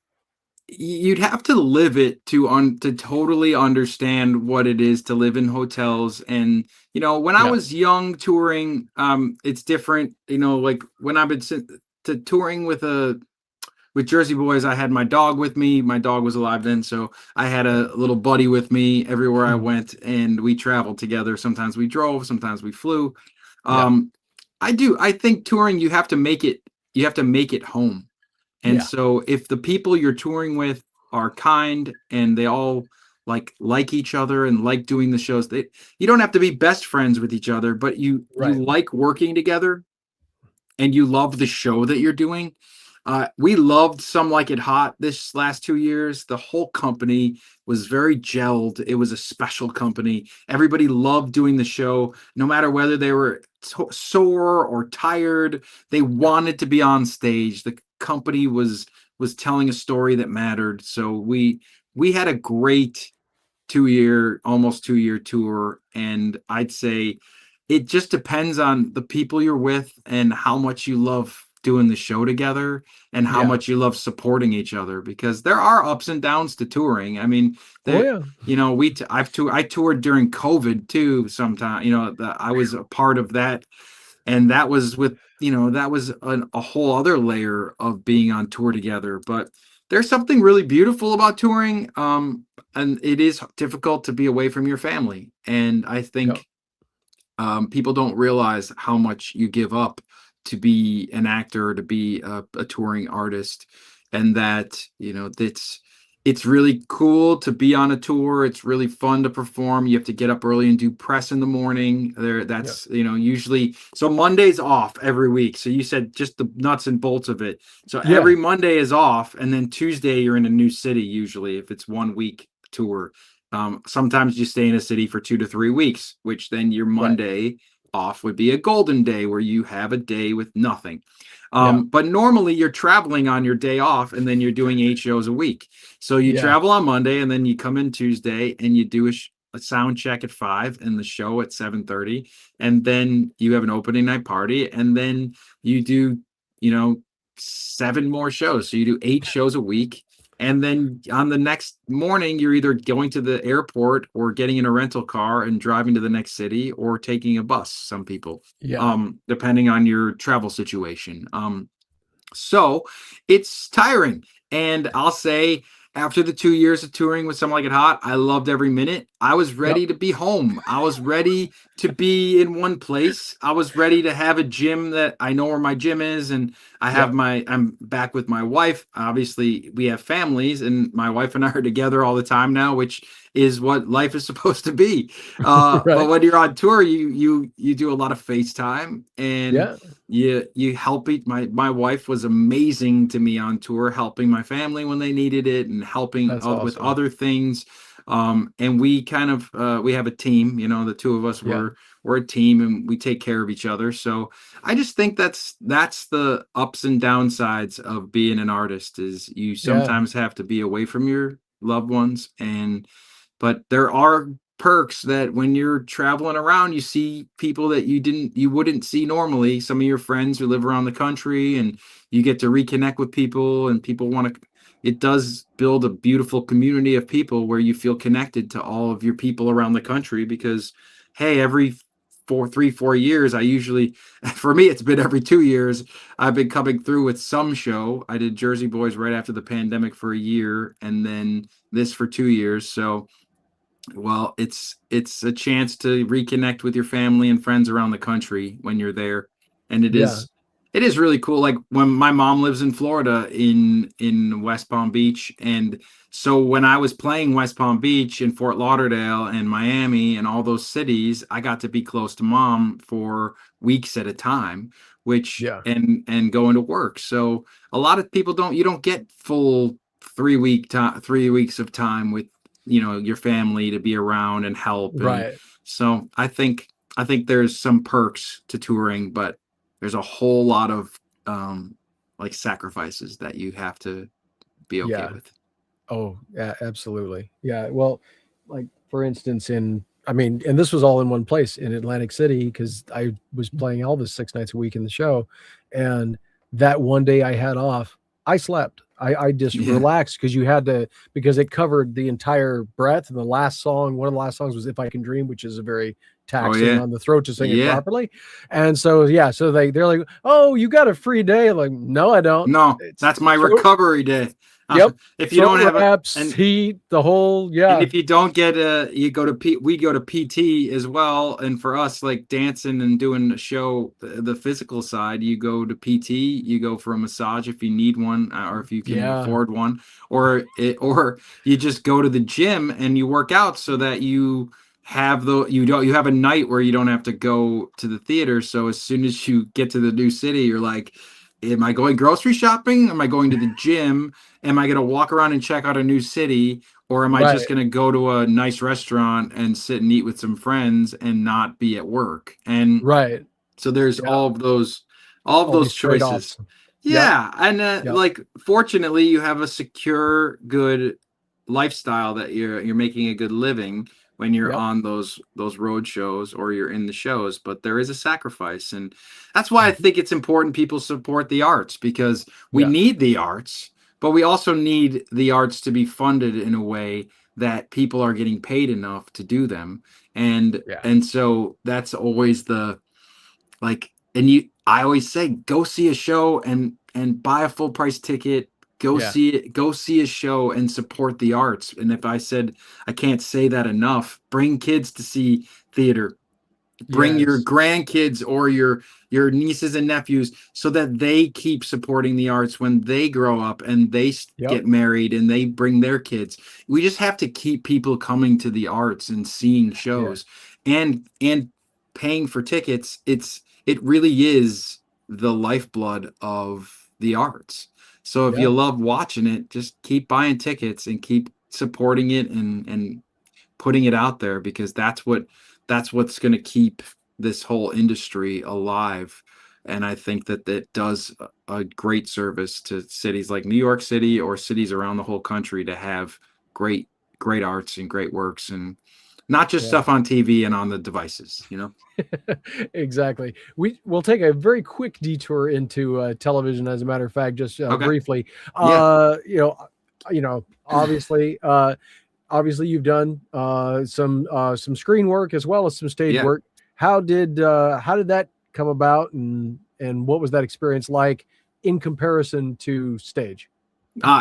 you'd have to live it to totally understand what it is to live in hotels. And when I Yeah. was young touring, it's different. Like when I've been to touring with Jersey Boys, I had my dog with me. My dog was alive then, so I had Yeah. a little buddy with me everywhere I Mhm. went, and we traveled together. Sometimes we drove, sometimes we flew. Yeah. Um, I think touring, you have to make it home. And Yeah. so if the people you're touring with are kind, and they all like each other and like doing the shows. You don't have to be best friends with each other, but you Right. like working together, and you love the show that you're doing. We loved Some Like It Hot this last 2 years. The whole company was very gelled. It was a special company. Everybody loved doing the show, no matter whether they were sore or tired. They Yep. wanted to be on stage. The company was telling a story that mattered. So we had a great 2 year, almost 2 year tour. And I'd say it just depends on the people you're with and how much you love doing the show together and how Yeah. much you love supporting each other, because there are ups and downs to touring. I mean, Oh there, yeah. I toured during COVID too. Sometime, I was a part of that, and that was that was a whole other layer of being on tour together. But there's something really beautiful about touring, and it is difficult to be away from your family, and I Yep. think people don't realize how much you give up to be an actor, to be a touring artist, and that it's really cool to be on a tour. It's really fun to perform. You have to get up early and do press in the morning. Yep. That's usually, so Monday's off every week. So you said just the nuts and bolts of it. So Yeah. every Monday is off, and then Tuesday you're in a new city. Usually, if it's 1 week tour. Sometimes you stay in a city for 2 to 3 weeks, which then your Right. Monday off would be a golden day where you have a day with nothing. Yeah. But normally you're traveling on your day off, and then you're doing 8 shows a week. So you Yeah. travel on Monday, and then you come in Tuesday and you do a sound check at 5 and the show at 7:30. And then you have an opening night party, and then you do, you know, 7 more shows. So you do 8 shows a week. And then on the next morning, you're either going to the airport or getting in a rental car and driving to the next city, or taking a bus, some people, Yeah. depending on your travel situation. So it's tiring. And I'll say, after the 2 years of touring with Some Like It Hot, I loved every minute. I was Yep. ready to be home. I was ready to be in one place. I was ready to have a gym that I know where my gym is. And Yep. I'm back with my wife. Obviously, we have families, and my wife and I are together all the time now, which is what life is supposed to be. But Right. when you're on tour, you do a lot of FaceTime, and Yeah. you help each. My wife was amazing to me on tour, helping my family when they needed it, and helping That's with awesome. other things. And we kind of we have a team. The two of us, Yeah. we're a team, and we take care of each other. So I just think that's the ups and downsides of being an artist. Is you Yeah. sometimes have to be away from your loved ones, but there are perks that when you're traveling around, you see people that you wouldn't see normally. Some of your friends who live around the country, and you get to reconnect with people, and people want to. It does build a beautiful community of people where you feel connected to all of your people around the country, because hey, every 4 years, I usually, for me, it's been every 2 years, I've been coming through with some show. I did Jersey Boys right after the pandemic for a year, and then this for 2 years. So, well, it's a chance to reconnect with your family and friends around the country when you're there, and Yeah. it is really cool. Like, when my mom lives in Florida, in West Palm Beach, and so when I was playing West Palm Beach and Fort Lauderdale and Miami and all those cities, I got to be close to mom for weeks at a time, which Yeah. and going to work. So a lot of people don't get full 3 weeks of time with your family to be around and help. And Right. so I think there's some perks to touring, but there's a whole lot of like sacrifices that you have to be okay Yeah. with. Oh, yeah, absolutely. Yeah. Well, like for instance, I mean, and this was all in one place in Atlantic City because I was playing Elvis 6 nights a week in the show. And that one day I had off, I slept. I just Yeah. relaxed because you had to, because it covered the entire breadth. And the last song, one of the last songs was If I Can Dream, which is a very Oh taxing yeah. on the throat to sing it Yeah. properly. And so, yeah, so they're like, oh, you got a free day. Like, no, I don't. No, It's that's my throat. recovery day. Yep. If you Throat don't have a wraps, heat, the whole, and yeah. if you don't get you go to we go to PT as well. And for us, like dancing and doing a show, the physical side, you go to PT, you go for a massage if you need one, or if you can Yeah. afford one, or you just go to the gym and you work out so that you have you have a night where you don't have to go to the theater. So as soon as you get to the new city, you're like, am I going grocery shopping? Am I going to the gym? Am I going to walk around and check out a new city? Or am I Right. just going to go to a nice restaurant and sit and eat with some friends and not be at work? And Right. so there's Yeah. all of All those these trade-offs. choices. Yep. Yeah. And Yep. like, fortunately, you have a secure, good lifestyle that you're making a good living when you're Yep. on those road shows or you're in the shows. But there is a sacrifice. And that's why I Mhm. think it's important people support the arts, because we Yeah. need the arts, but we also need the arts to be funded in a way that people are getting paid enough to do them. and Yeah. and so that's always the, like, and you I always say, go see a show and buy a full price ticket. Yeah. Go see a show and support the arts. And if I said, I can't say that enough, bring kids to see theater, bring your Yes. grandkids or your nieces and nephews, so that they keep supporting the arts when they grow up and they Yep. get married and they bring their kids. We just have to keep people coming to the arts and seeing Yeah. shows and paying for tickets. It really is the lifeblood of the arts. So if Yeah. you love watching it, just keep buying tickets and keep supporting it and putting it out there, because that's what's going to keep this whole industry alive. And I think that it does a great service to cities like New York City or cities around the whole country to have great arts and great works, and not just Yeah. stuff on TV and on the devices, you know. Exactly. Will take a very quick detour into television, as a matter of fact, just Okay. briefly. Yeah. Obviously, obviously you've done some screen work as well as some stage Yeah. work. How did that come about, and what was that experience like in comparison to stage?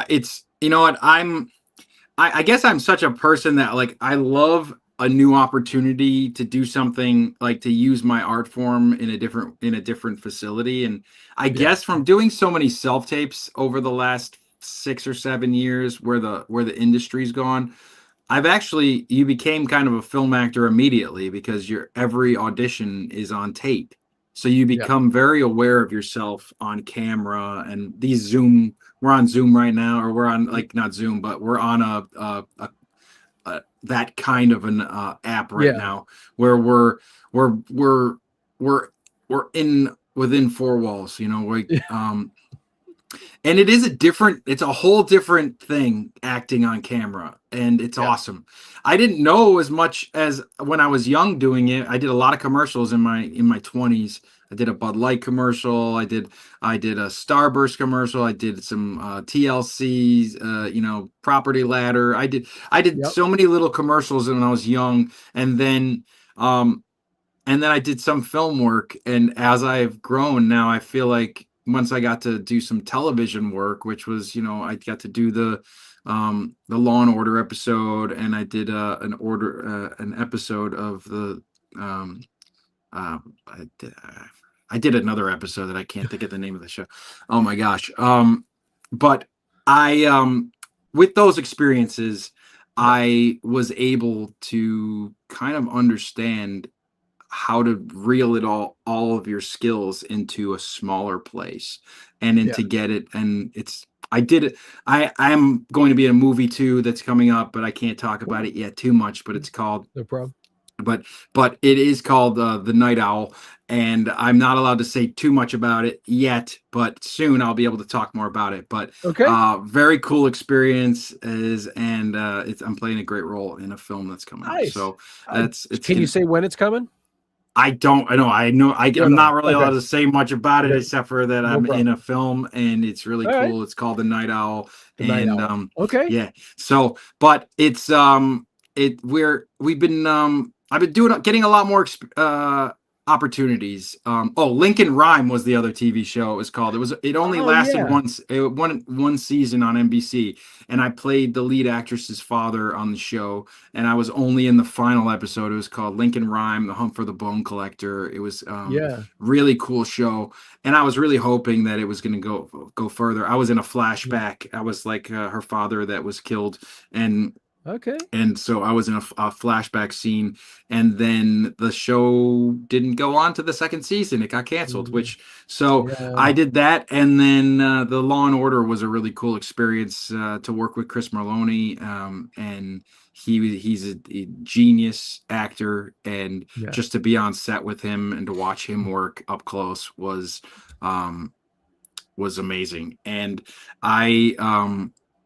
It's, you know what, I guess I'm such a person that, like, I love a new opportunity to do something, like to use my art form in a different facility. And I Yeah. guess from doing so many self tapes over the last 6 or 7 years, where the industry's gone, you became kind of a film actor immediately, because your every audition is on tape. So you Yeah. become very aware of yourself on camera. And we're on Zoom right now, or we're on, like, not Zoom, but we're on that kind of an app right Yeah. now, where we're we're we're we're in within four walls, and it's a whole different thing acting on camera, and it's Yeah. awesome. I didn't know as much as when I was young doing it. I did a lot of commercials in my 20s. I did a Bud Light commercial. I did a Starburst commercial. I did some TLC's, Property Ladder. I did Yep. so many little commercials when I was young, um and then I did some film work. And as I've grown now, I feel like once I got to do some television work, which was, I got to do the Law and Order episode, and I did an episode of the um uh, I did another episode that I can't think of the name of the show. Oh my gosh. But I with those experiences, Yeah. I was able to kind of understand how to reel it all of your skills into a smaller place, and then Yeah. to get it. And I did it. I'm going to be in a movie too that's coming up, but I can't talk about Cool. it yet too much. But it's called No problem. but but it is called The Night Owl, and I'm not allowed to say too much about it yet, but soon I'll be able to talk more about it. But Okay. very cool experience is, and I'm playing a great role in a film that's coming up. Nice. So it's Can you gonna say when it's coming? I You don't I'm know. not really allowed Okay. to say much about it, Okay. except for that No I'm in problem. a film and it's really All right. cool. It's called The Night Owl. The Night And Owl. Okay. yeah. So, but we've been I've been getting a lot more opportunities. Lincoln Rhyme was the other TV show it was called. It only Oh lasted yeah. once, one season on NBC, and I played the lead actress's father on the show, and I was only in the final episode. It was called Lincoln Rhyme: The Hunt for the Bone Collector. It was Yeah. really cool show, and I was really hoping that it was going to go further. I was in a Yeah. flashback. I was like her father that was killed, and Okay. so I was in a flashback scene, and then the show didn't go on to the second season. It got canceled, Mm, which so yeah. I did that, and then the Law and Order was a really cool experience to work with Chris Marloni, and he's a genius actor, and Yeah. just to be on set with him and to watch him work up close um, was amazing. And I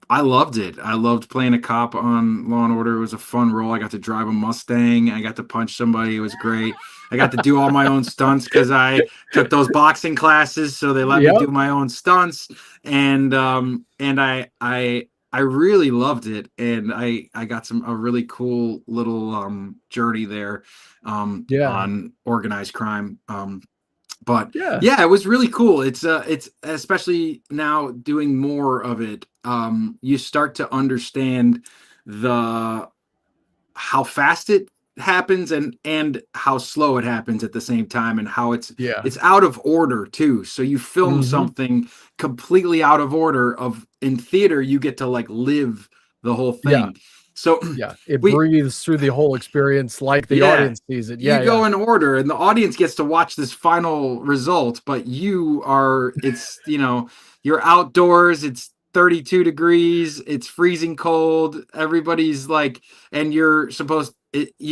I loved it. I loved playing a cop on Law and Order. It was a fun role. I got to drive a Mustang. I got to punch somebody. It was great. I got to do all my own stunts because I took those boxing classes, so they let me do Yep. my own stunts. And I really loved it. And I got a really cool little journey there Yeah. on organized crime. But Yeah. yeah, it was really cool. It's especially now doing more of it. You start to understand the how fast it happens and how slow it happens at the same time, and how Yeah. it's out of order too. So you film Hmm. something completely out of order. Of in theater you get to like live the whole Yeah. thing. So Yeah. It we breathes through the whole experience like the yeah, audience sees it. you Yeah. Yeah. go in order and the audience gets to watch this final result, but it's, you're outdoors, it's 32 degrees, it's freezing cold, everybody's like, and you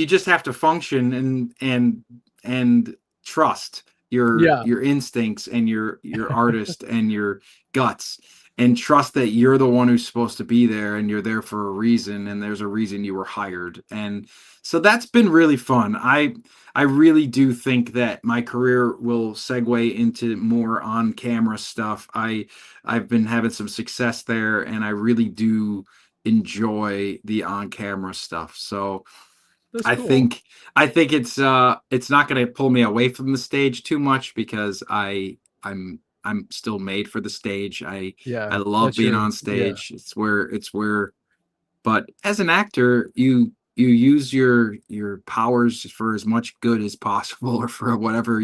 just have to function and trust Yeah. your instincts and your artist and your guts, and trust that you're the one who's supposed to be there, and you're there for a reason, and there's a reason you were hired. And so that's been really fun. I really do think that my career will segue into more on camera stuff. I've been having some success there, and I really do enjoy the on camera stuff. So That's I cool. think it's not going to pull me away from the stage too much, because I'm still made for the stage. I Yeah. love That's being your, on yeah. stage. It's where but as an actor, you use your powers for as much good as possible, or for whatever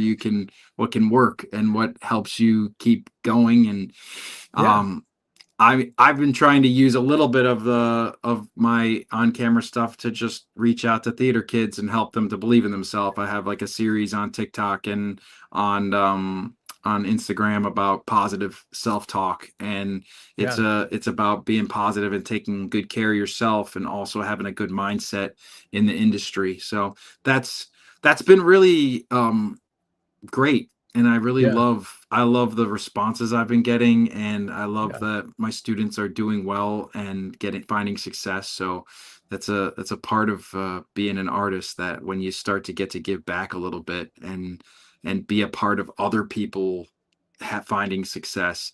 what can work and what helps you keep going. And Yeah. um I've been trying to use a little bit of my on camera stuff to just reach out to theater kids and help them to believe in themselves. I have like a series on TikTok and on um on Instagram about positive self-talk, and Yeah. it's about being positive and taking good care of yourself, and also having a good mindset in the industry. So that's been really great, and Yeah. I love the responses I've been getting, and I love Yeah. that my students are doing well and finding success. So that's a part of being an artist, that when you start to give back a little bit, and be a part of other people finding success.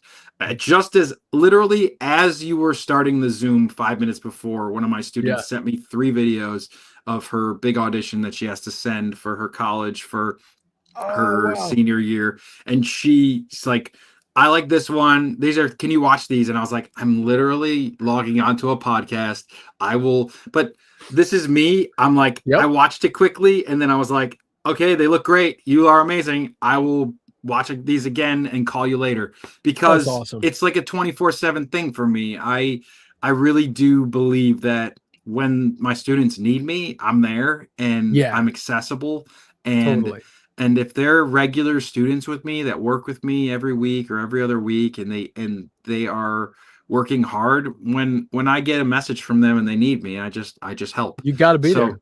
Just as literally as you were starting the Zoom 5 minutes before, one of my Yeah. students sent me 3 videos of her big audition that she has to send for her college for Oh, her wow. senior year. And she's like, I like this one. Can you watch these? And I was like, I'm literally logging onto a podcast. But this is me. I'm like, I Yep. watched it quickly, and then I was like, okay, they look great. You are amazing. I will watch these again and call you later, That's because awesome. it's like a 24/7 thing for me. I really do believe that when my students need me, I'm there and Yeah. I'm accessible. And Totally. if they're regular students with me that work with me every week or every other week, and they are working hard, when I get a message from them and they need me, I just help. You got to be So there.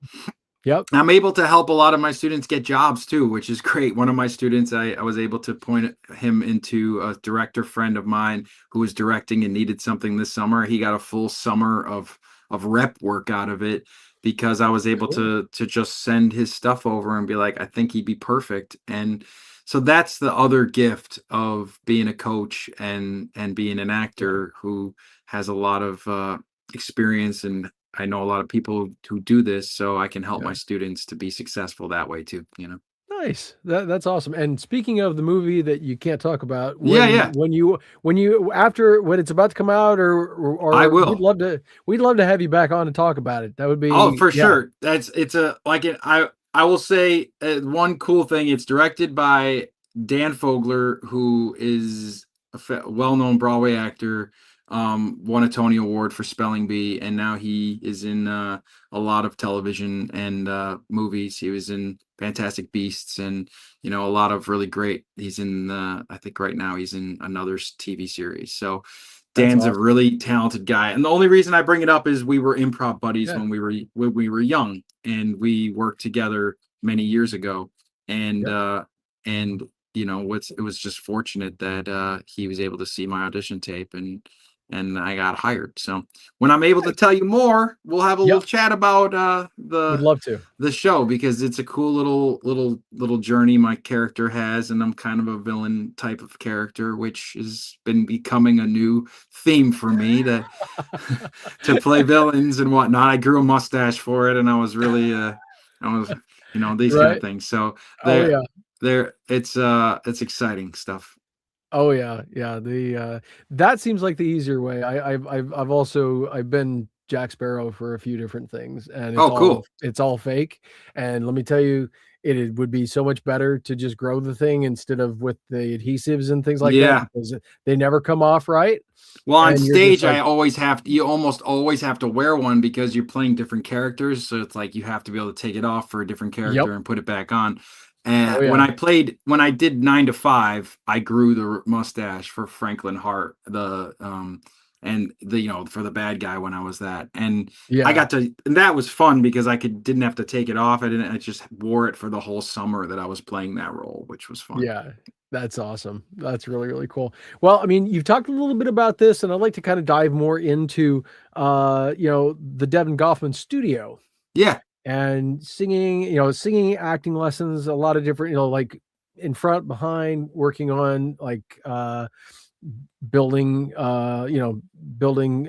Yep. I'm able to help a lot of my students get jobs too, which is great. One of my students, I was able to point him into a director friend of mine who was directing and needed something this summer. He got a full summer of rep work out of it, because I was able Cool. to just send his stuff over and be like, I think he'd be perfect. And so that's the other gift of being a coach and being an Yeah. actor who has a lot of experience, and I know a lot of people who do this, so I can help my Yeah. students to be successful that way too. Nice. That's awesome. And speaking of the movie that you can't talk about, Yeah, yeah, when it's about to come out, I or will. we'd love to have you back on and talk about it. That would Oh, be, for yeah, sure. It's a like it. I will say one cool thing. It's directed by Dan Fogler, who is a well-known Broadway actor. Won a Tony Award for Spelling Bee, and now he is in a lot of television and movies. He was in Fantastic Beasts, and a lot of really great. He's in. I think right now he's in another TV series. So that's Dan's a awesome. really talented guy, and the only reason I bring it up is we were improv buddies Yeah. when we were young, and we worked together many years ago. And Yep. and it was just fortunate that he was able to see my audition tape, and I got hired. So when I'm able to Nice. tell you more, we'll have a little Yep. chat about Would love to. the show, because it's a cool little journey my character has, and I'm kind of a villain type of character, which has been becoming a new theme for me to to play villains and whatnot. I grew a mustache for it, and I was really I was these kind of Right. things. So Oh there yeah. it's exciting stuff. Oh yeah, yeah. That seems like the easier way. I've been Jack Sparrow for a few different things, and Oh, cool. it's all fake. And let me tell you, it would be so much better to just grow the thing instead of with the adhesives and things like that, Yeah. because they never come off right. Well, on And you're just stage, like, you almost always have to wear one because you're playing different characters. So it's like you have to be able to take it off for a different yep, character and put it back on. And oh yeah, when I did 9 to 5, I grew the mustache for Franklin Hart, and for the bad guy when I was that. And yeah. and that was fun because didn't have to take it off. I just wore it for the whole summer that I was playing that role, which was fun. Yeah, that's awesome. That's really, really cool. Well, I mean, you've talked a little bit about this, and I'd like to kind of dive more into, the Devon Goffman studio Yeah. and singing, singing, acting lessons, a lot of different, like in front, behind, working on like building, building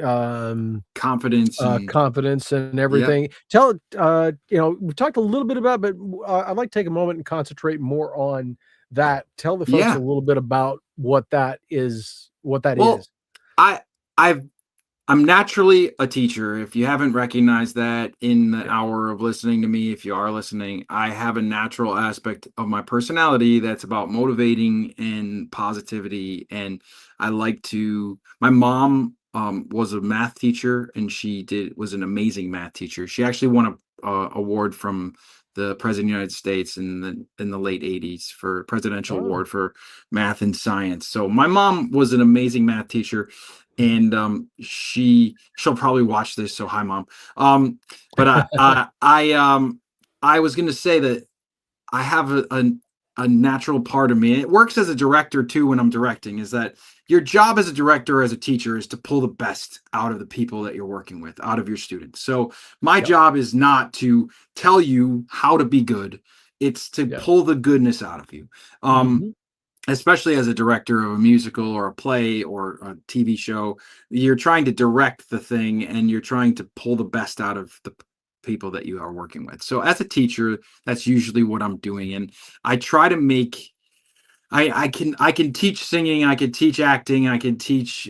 Confidence and confidence and yeah. everything. We've talked a little bit about, but I'd like to take a moment and concentrate more on that. Tell the folks a Yeah. little bit about what that is, what that Well, is. I I've I'm naturally a teacher. If you haven't recognized that in the Yeah. hour of listening to me, if you are listening, I have a natural aspect of my personality that's about motivating and positivity. And my mom was a math teacher, and was an amazing math teacher. She actually won a award from the President of the United States in the late 80s for presidential Oh, award for math and science. So my mom was an amazing math teacher, and she'll probably watch this. So hi, mom. But I was going to say that I have a natural part of me. And it works as a director too when I'm directing. Is that your job as a director, as a teacher, is to pull the best out of the people that you're working with, out of your students. So my yep. job is not to tell you how to be good; it's to Yeah. pull the goodness out of you. Hmm. Especially as a director of a musical or a play or a TV show, you're trying to direct the thing, and you're trying to pull the best out of the people that you are working with. So as a teacher, that's usually what I'm doing. And I try to make I can teach singing, I can teach acting, I can teach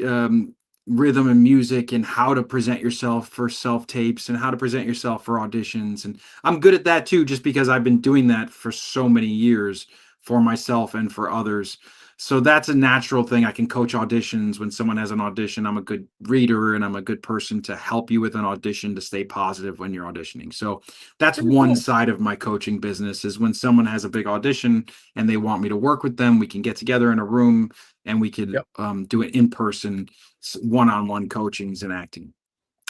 rhythm and music, and how to present yourself for self tapes, and how to present yourself for auditions. And I'm good at that too, just because I've been doing that for so many years for myself and for others. So that's a natural thing. I can coach auditions. When someone has an audition, I'm a good reader, and I'm a good person to help you with an audition to stay positive when you're auditioning. So that's Pretty one cool. side of my coaching business, is when someone has a big audition and they want me to work with them, we can get together in a room, and we could Yep. do it in person, one-on-one coachings and acting.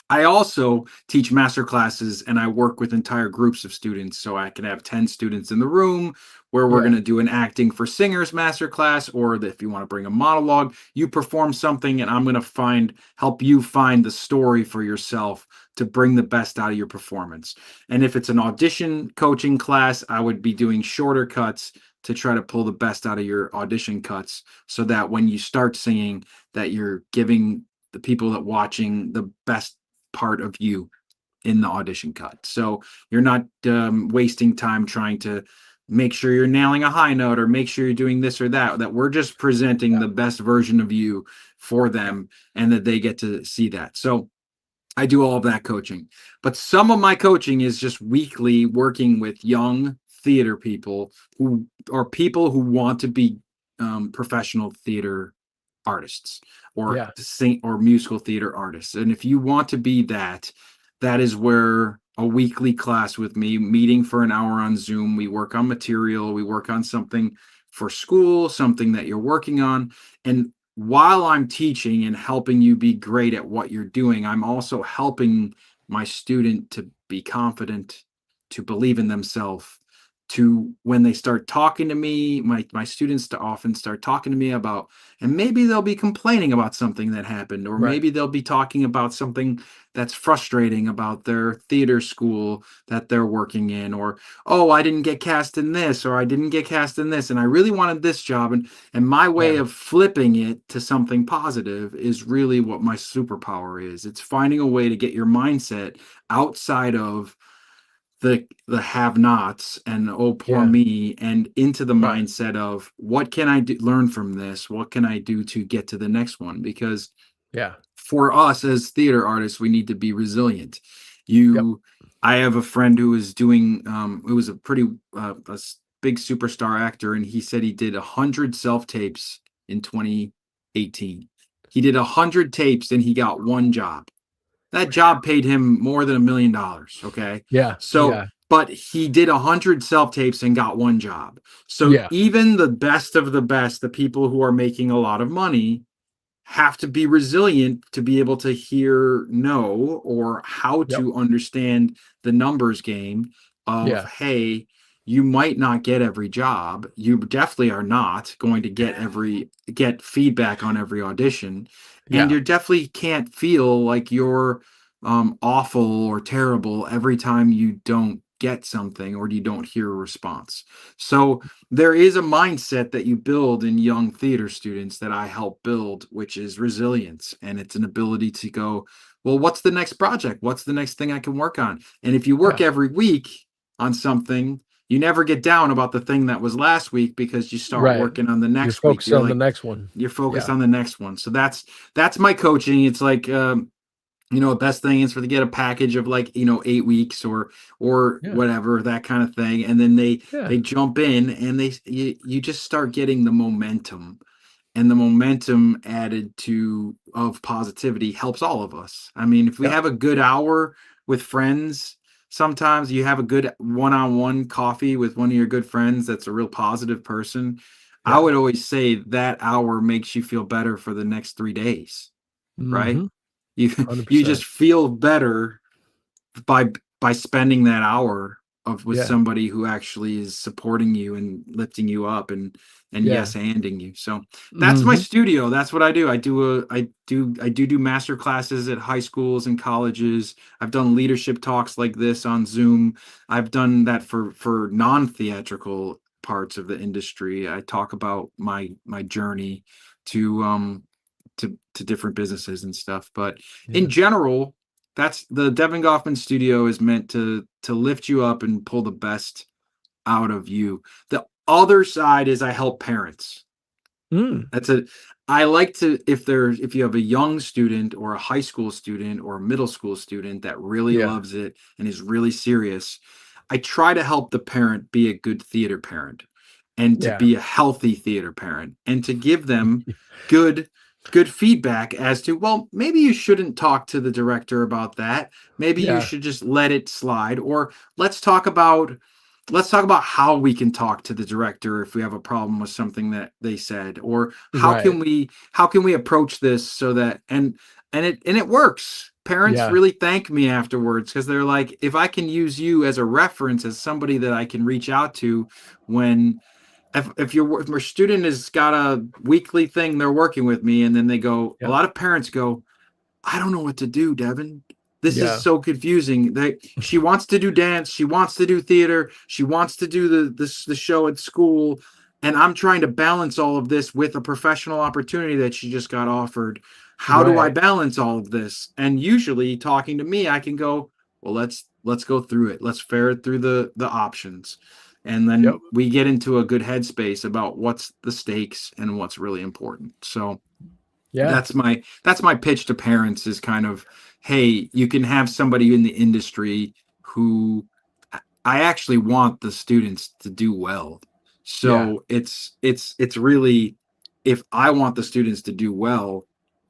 I also teach master classes, and I work with entire groups of students. So I can have 10 students in the room where we're Yeah. going to do an acting for singers master class, or if you want to bring a monologue, you perform something, and I'm going to help you find the story for yourself to bring the best out of your performance. And if it's an audition coaching class, I would be doing shorter cuts to try to pull the best out of your audition cuts, so that when you start singing, that you're giving the people that watching the best part of you in the audition cut. So you're not wasting time trying to make sure you're nailing a high note, or make sure you're doing this or that, that we're just presenting Yeah. the best version of you for Yeah. them, and that they get to see that. So I do all of that coaching. But some of my coaching is just weekly working with young theater people who are people who want to be professional theater artists, or Yeah. sing or musical theater artists. And if you want to be that, that is where a weekly class with me, meeting for an hour on Zoom, we work on material, we work on something for school, something that you're working on. And while I'm teaching and helping you be great at what you're doing, I'm also helping my student to be confident, to believe in themselves, to when they start talking to me, my students to often start talking to me about, and maybe they'll be complaining about something that happened, or Right. maybe they'll be talking about something that's frustrating about their theater school that they're working in, or, oh, I didn't get cast in this, or I didn't get cast in this, and I really wanted this job. And my way Yeah. of flipping it to something positive is really what my superpower is. It's finding a way to get your mindset outside of the have nots and, oh, poor Yeah. me, and into the Right. mindset of, what can I do, learn from this, what can I do to get to the next one? Because Yeah. for us as theater artists, we need to be resilient. Yep. You I have a friend who was doing who was a pretty big superstar actor, and he said he did 100 self tapes in 2018. He did 100 tapes and he got one job. That job paid him more than $1 million. Okay. Yeah. So, Yeah. but he did 100 self tapes and got one job. So Yeah. even the best of the best, the people who are making a lot of money, have to be resilient to be able to hear no, or how Yep. to understand the numbers game of, Yeah. hey, you might not get every job, you definitely are not going to get feedback on every audition, and Yeah. you definitely can't feel like you're awful or terrible every time you don't get something or you don't hear a response. So there is a mindset that you build in young theater students that I help build, which is resilience. And it's an ability to go, well, what's the next project? What's the next thing I can work on? And if you work Yeah. every week on something, you never get down about the thing that was last week, because you start Right. working on the You're next week. focused You're on the like, next one. you're focused Yeah. on the next one. So that's my coaching. It's like, the best thing is for to get a package of, like, 8 weeks or Yeah. whatever, that kind of thing, and then they Yeah. jump in, and you just start getting the momentum, and the momentum added to of positivity helps all of us. I mean, if we Yep. have a good hour with friends, sometimes you have a good one-on-one coffee with one of your good friends that's a real positive person, I Yeah. would always say that hour makes you feel better for the next 3 days, right? Mm-hmm. You you 100%. just feel better by by spending that hour of with Yeah. somebody who actually is supporting you and lifting you up and Yeah. yes anding you. So that's my Mm-hmm. studio. That's what I do. I do master classes at high schools and colleges. I've done leadership talks like this on Zoom. I've done that for non-theatrical parts of the industry. I talk about my journey to to different businesses and stuff. But in Yeah. general, that's the Devon Goffman studio is meant to lift you up and pull the best out of you. The other side is I help parents. Mm. That's a I like to, if you have a young student or a high school student or a middle school student that really Yeah. loves it and is really serious, I try to help the parent be a good theater parent, and to Yeah. be a healthy theater parent, and to give them good good feedback as to, well, maybe you shouldn't talk to the director about that. Maybe you Yeah. should just let it slide, or let's talk about let's talk about how we can talk to the director if we have a problem with something that they said, or Right. how can we approach this so that, and it works. Parents Yeah. really thank me afterwards, because they're like, if I can use you as a reference, as somebody that I can reach out to, when if your student has got a weekly thing they're working with me, and then they go, a Yep. lot of parents go, I don't know what to do, Devin. This is Yeah. so confusing. She wants to do dance, she wants to do theater, she wants to do the show at school, and I'm trying to balance all of this with a professional opportunity that she just got offered. How do I Right. balance all of this? And usually, talking to me, I can go, well, let's go through it. Let's ferret through the options. And Yep. then we get into a good headspace about what's the stakes and what's really important. So Yeah. that's my pitch to parents is kind of, hey, you can have somebody in the industry who I actually want the students to do well. Yeah. So it's really, if I want the students to do well,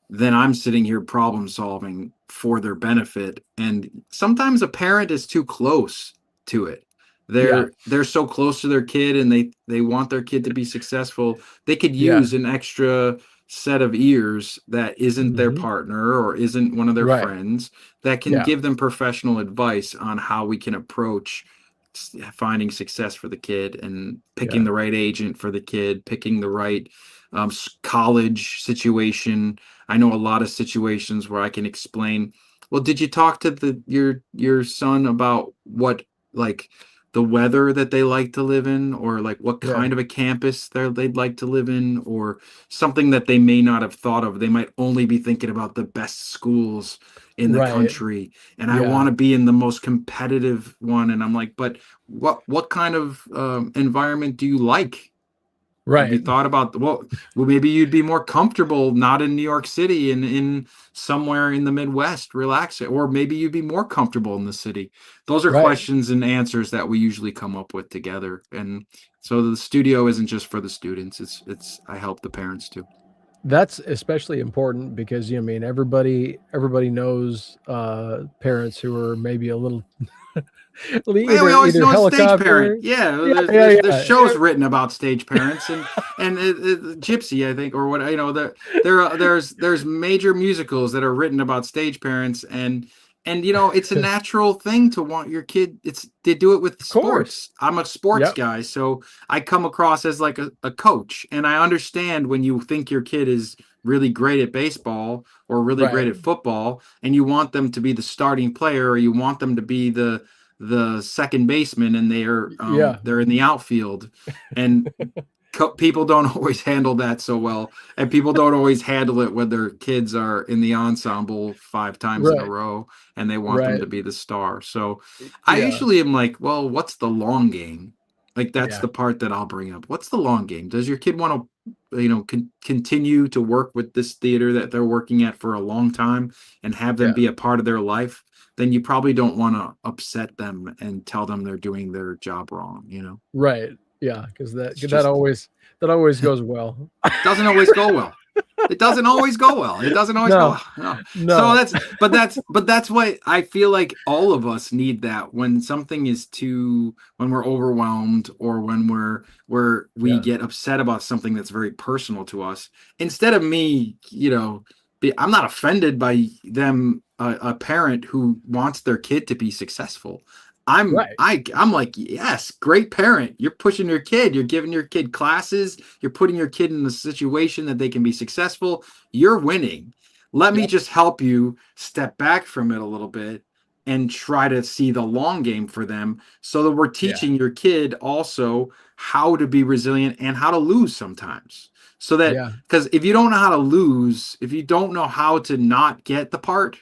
then I'm sitting here problem solving for their benefit. And sometimes a parent is too close to it. Yeah. They're so close to their kid and they want their kid to be successful. They could Yeah. use an extra set of ears that isn't their Hmm. partner or isn't one of their Right. friends that can Yeah. give them professional advice on how we can approach finding success for the kid and picking Yeah. the right agent for the kid, picking the right college situation. I know a lot of situations where I can explain, well, did you talk to your son about what, like, the weather that they like to live in, or like what Yeah. kind of a campus they'd like to live in, or something that they may not have thought of. They might only be thinking about the best schools in the Right. country, and I Yeah. want to be in the most competitive one. And I'm like, but what kind of environment do you like? Have you Right. thought about, well, maybe you'd be more comfortable not in New York City and in somewhere in the Midwest, relaxing, or maybe you'd be more comfortable in the city. Those are Right. questions and answers that we usually come up with together. And so the studio isn't just for the students. It's I help the parents too. That's especially important because I mean everybody knows parents who are maybe a little Well, we always either know a stage parent. helicopter. Yeah, Yeah, yeah, there's yeah. shows written about stage parents, and Gypsy, I think, or what, there's major musicals that are written about stage parents, and it's a natural thing to want your kid. It's They do it with Of course. sports. I'm a sports Yep. guy, so I come across as like a coach, and I understand when you think your kid is really great at baseball or really great Right. at football, and you want them to be the starting player, or you want them to be the second baseman, and Yeah. they're in the outfield, and people don't always handle that so well, and people don't always handle it when their kids are in the ensemble 5 times in a Right. row and they want them Right. to be the star. So I Yeah. usually am like, well, what's the long game? Like, that's Yeah. the part that I'll bring up. What's the long game? Does your kid want to continue to work with this theater that they're working at for a long time and have them Yeah. be a part of their life? Then you probably don't want to upset them and tell them they're doing their job wrong. Right. Yeah, because that It's that just always that always goes well. doesn't always go well. It doesn't always go well. It doesn't always go No. well. No. So No. that's why I feel like all of us need that when something is when we're overwhelmed, or when we Yeah. get upset about something that's very personal to us. Instead of me, I'm not offended by them, a parent who wants their kid to be successful. Right. I'm like, yes, great parent. You're pushing your kid. You're giving your kid classes. You're putting your kid in a situation that they can be successful. You're winning. Let me Yep. just help you step back from it a little bit and try to see the long game for them, so that we're Yeah. teaching your kid also how to be resilient and how to lose sometimes. So that, Yeah. because if you don't know how to lose, if you don't know how to not get the part,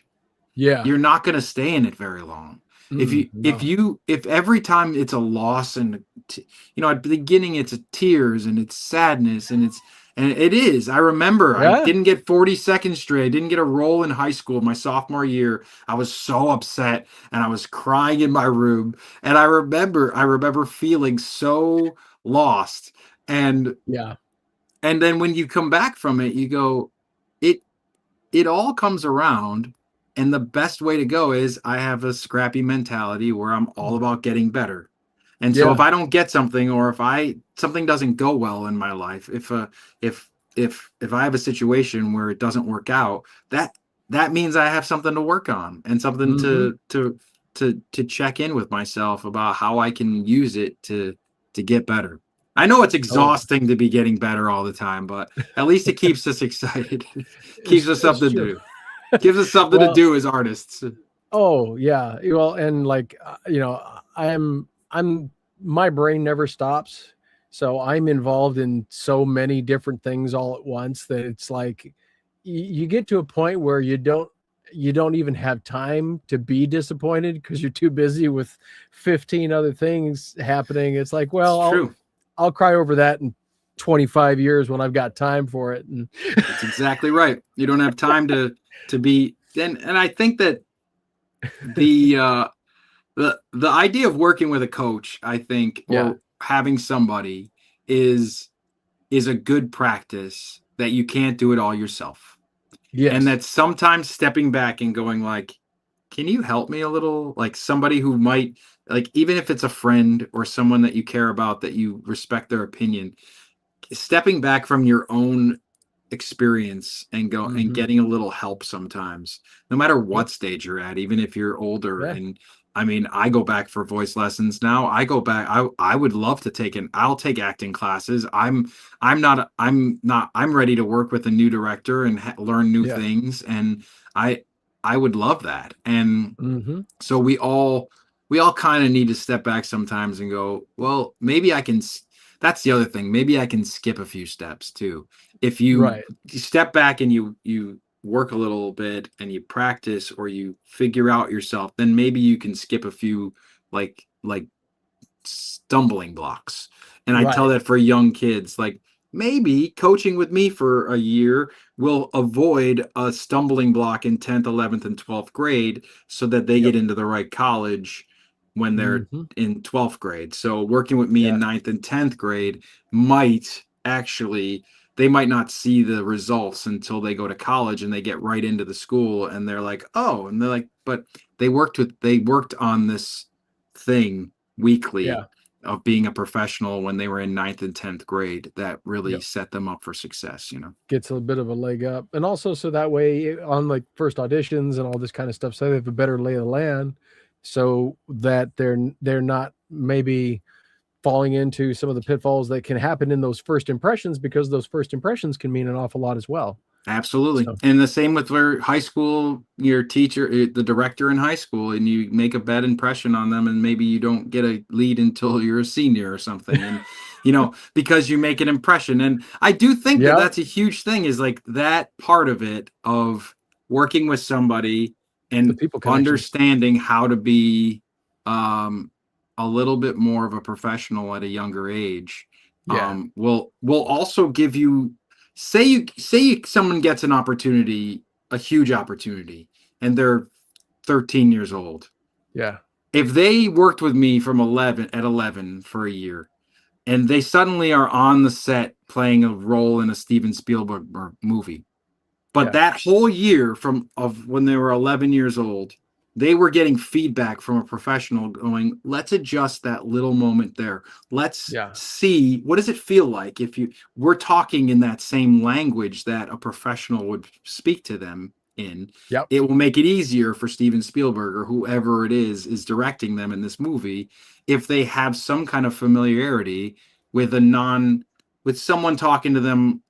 Yeah. you're not going to stay in it very long. Mm, no. If every time it's a loss, and at the beginning it's a tears and it's sadness, and it is. I remember I Yeah. didn't get 42nd straight. I didn't get a role in high school my sophomore year. I was so upset and I was crying in my room. And I remember feeling so lost. And Yeah. and then when you come back from it, you go, it it all comes around. And the best way to go is, I have a scrappy mentality where I'm all about getting better. And so if Yeah. I don't get something, or if something doesn't go well in my life, if if I have a situation where it doesn't work out, that means I have something to work on, and something Mhm. to check in with myself about how I can use it to get better. I know it's Oh, yeah. exhausting to be getting better all the time, but at least it keeps us excited. Keeps us It's something to true. do. Gives us something to Well, do as artists. oh, yeah. Well, and like, I'm my brain never stops. So I'm involved in so many different things all at once that it's like you get to a point where you don't even have time to be disappointed because you're too busy with 15 other things happening. It's like, It's well, true. I'll cry over that in 25 years when I've got time for it. And That's exactly right. You don't have time to be, and I think that the the idea of working with a coach, I think, yeah, or having somebody is is a good practice that you can't do it all yourself. And yes, that sometimes stepping back and going like, can you help me a little? Like somebody who might, like, even if it's a friend or someone that you care about, that you respect their opinion, stepping back from your own experience and go and hmm, getting a little help sometimes, no matter yep, what stage you're at, even if you're older. yeah, And I mean, I go back for voice lessons now. I go back. I would love to take I'll take acting classes. I'm ready to work with a new director and learn new yeah, things. And I I would love that. And hmm, so we all kind of need to step back sometimes and go, well, maybe I can that's the other thing. Maybe I can skip a few steps too. If right, you step back and you work a little bit and you practice or you figure out yourself, then maybe you can skip a few, like stumbling blocks. And I tell right, that for young kids, like maybe coaching with me for a year will avoid a stumbling block in 10th, 11th, and 12th grade so that they yep, get into the right college when they're hmm, in 12th grade. So working with me in yeah, ninth and 10th grade might actually, they might not see the results until they go to college and they get right into the school and they're like, oh, and they're like, but they worked on this thing yeah, weekly of being a professional when they were in ninth and 10th grade that really yep. set them up for success. Gets a bit of a leg up, and also so that way on like first auditions and all this kind of stuff, so they have a better lay of the land, so that they're not maybe falling into some of the pitfalls that can happen in those first impressions, because those first impressions can mean an awful lot as well. Absolutely. So And the same with where high school, your teacher, the director in high school, and you make a bad impression on them, and maybe you don't get a lead until you're a senior or something. And, because you make an impression. And I do think that yeah, that's a huge thing, is like that part of it, of working with somebody the and people connection. understanding how to be um, a little bit more of a professional at a younger age, Yeah, will also give you, someone gets an opportunity, a huge opportunity, and they're 13 years old. yeah, If they worked with me from 11 for a year, and they suddenly are on the set playing a role in a Steven Spielberg movie, but yeah, that whole year from of when they were 11 years old, they were getting feedback from a professional going, let's adjust that little moment there. Let's yeah, see, what does it feel like if we're talking in that same language that a professional would speak to them in. yep, It will make it easier for Steven Spielberg or whoever it is directing them in this movie, if they have some kind of familiarity with with someone talking to them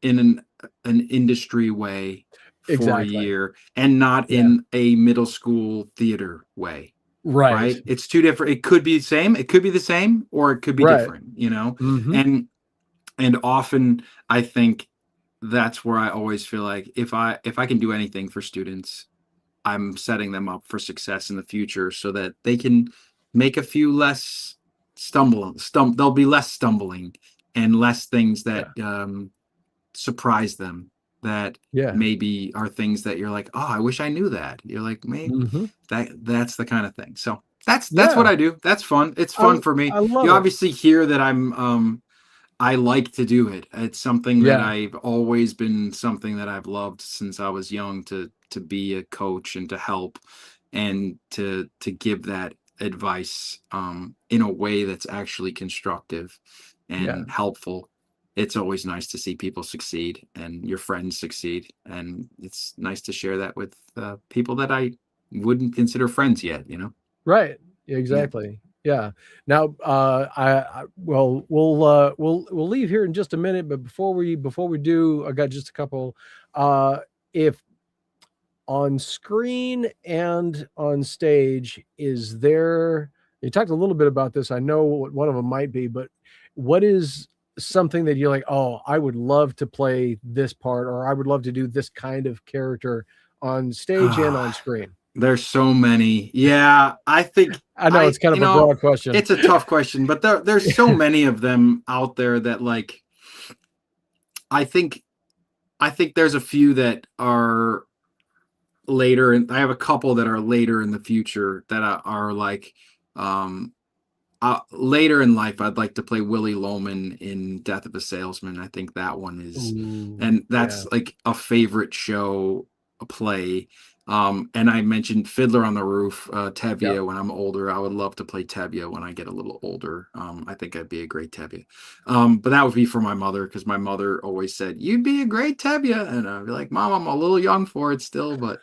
in an industry way for a exactly. year, and not Yeah, in a middle school theater way, right, right? It's two different, it could be the same, or it could be right, different. hmm, And often I think that's where I always feel like, if I can do anything for students, I'm setting them up for success in the future so that they can make a few less there'll be less stumbling and less things that yeah, surprise them, that yeah, maybe are things that you're like, oh, I wish I knew that. You're like, maybe hmm, that's the kind of thing. So that's what yeah, I do. That's fun. It's I fun for me. I You love it. obviously hear that I like to do it. It's something that Yeah, I've always been, something that I've loved since I was young, to be a coach and to help and to give that advice in a way that's actually constructive yeah, and helpful. It's always nice to see people succeed and your friends succeed, and it's nice to share that with people that I wouldn't consider friends yet. right, Yeah. exactly. Yeah. Now, well, we'll leave here in just a minute, but before we do, I got just a couple. If on screen and on stage, is there, you talked a little bit about this, I know what one of them might be, but what is something that you're like, oh, I would love to play this part, or I would love to do this kind of character on stage and on screen? There's so many. Yeah, I think I know it's kind you of a know, broad question. it's a tough question, but there's so many of them out there that like I think I think there's a few that are later, and I have a couple that are later in the future that are like um later in life. I'd like to play Willie Loman in Death of a Salesman. I think that one is, Ooh, and yeah, that's like a favorite show, a play. And I mentioned Fiddler on the Roof, yeah, Tevye. When I'm older, I would love to play Tevye when I get a little older. I think I'd be a great Tevye. But that would be for my mother, because my mother always said, "You'd be a great Tevye," and I'd be like, "Mom, I'm a little young for it still," but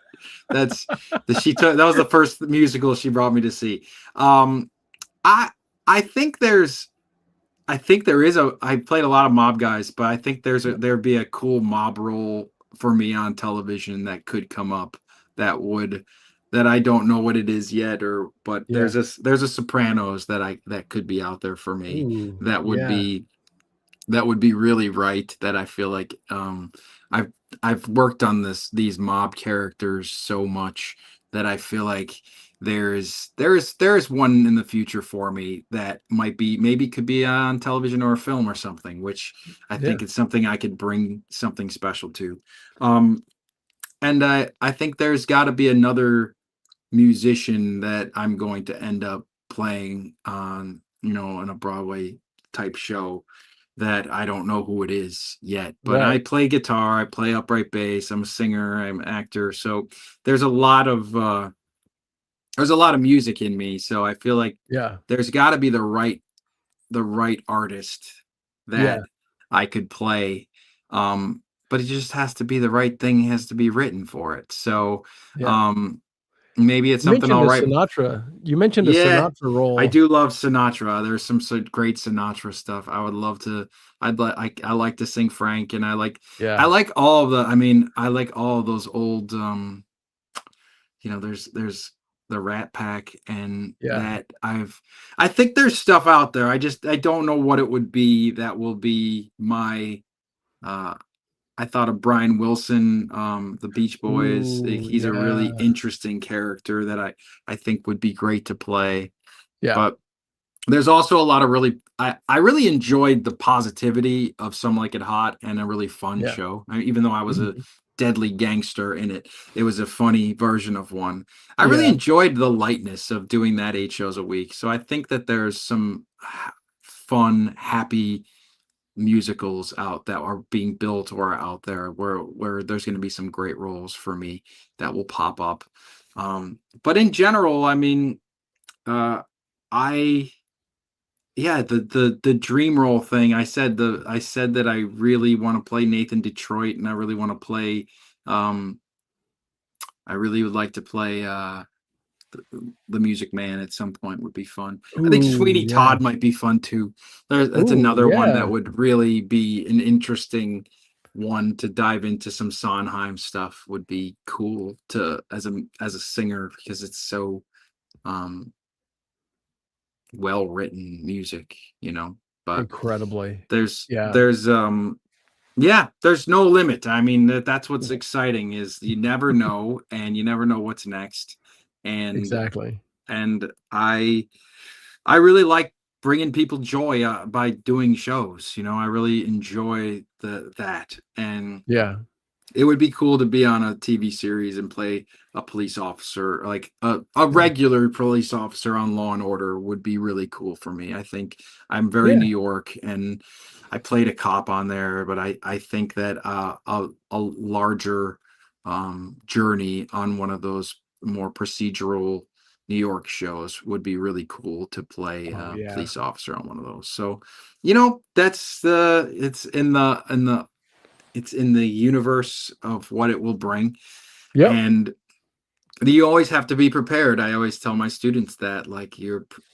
that's that was the first musical she brought me to see. Um, I I think there's I think there is a I played a lot of mob guys, but I think yeah, there'd be a cool mob role for me on television that could come up that would that I don't know what it is yet, or but yeah. there's a Sopranos that could be out there for me Ooh, that would yeah, be that would be really right, that I feel like I've I've worked on these mob characters so much that I feel like there's one in the future for me that might be, maybe could be on television or a film or something, which I yeah, think it's something I could bring something special to. Um and I think there's got to be another musician that I'm going to end up playing on, in a Broadway type show, that I don't know who it is yet. But I right. play guitar, I play upright bass, I'm a singer, I'm an actor. So there's a lot of there's a lot of music in me. So I feel like Yeah, there's got to be the right artist yeah, that I could play. But it just has to be the right thing, has to be written for it. So yeah. um maybe it's You something mentioned I'll a write. Sinatra. You mentioned a Yeah, Sinatra I role. do love Sinatra. There's some great Sinatra stuff. I would love to. I like to sing Frank, and I Yeah, like all of the. I mean, I like all of those old. There's the Rat Pack, and yeah. I think there's stuff out there. I don't know what it would be that will be my. Uh, I thought of Brian Wilson, the Beach Boys. Ooh, He's a really yeah, interesting character that I think would be great to play. yeah, But there's also a lot of I really enjoyed the positivity of Some Like It Hot, and a really fun yeah. show. Even though I was a Mhm. deadly gangster in it, it was a funny version of one. I really Yeah, enjoyed the lightness of doing that 8 shows a week. So I think that there's some fun, happy musicals out that are being built or are out there, where there's going to be some great roles for me that will pop up. But in general, I mean, uh, I yeah, the dream role thing. I said that I really want to play Nathan Detroit, and I really want to play. Um, I really would like to play the Music Man at some point. Would be fun. I think ooh, Sweeney yeah, Todd might be fun too. That's ooh, another one that yeah, would really be an interesting one to dive into. Some Sondheim stuff would be cool to as a singer, because it's so um well written music. But incredibly. there's Yeah, there's yeah, there's no limit. I mean, that's what's exciting, is you never know, and you never know what's next. And exactly. and I really like bringing people joy by doing shows. I really enjoy that. And Yeah, it would be cool to be on a TV series and play a police officer, like a yeah, regular police officer on Law and Order would be really cool for me. I think I'm very yeah, New York, and I played a cop on there, but I think that a larger journey on one of those more procedural New York shows would be really cool, to play oh, a yeah. police officer on one of those. So, that's it's in the universe of what it will bring. Yep, And you always have to be prepared. I always tell my students that, like,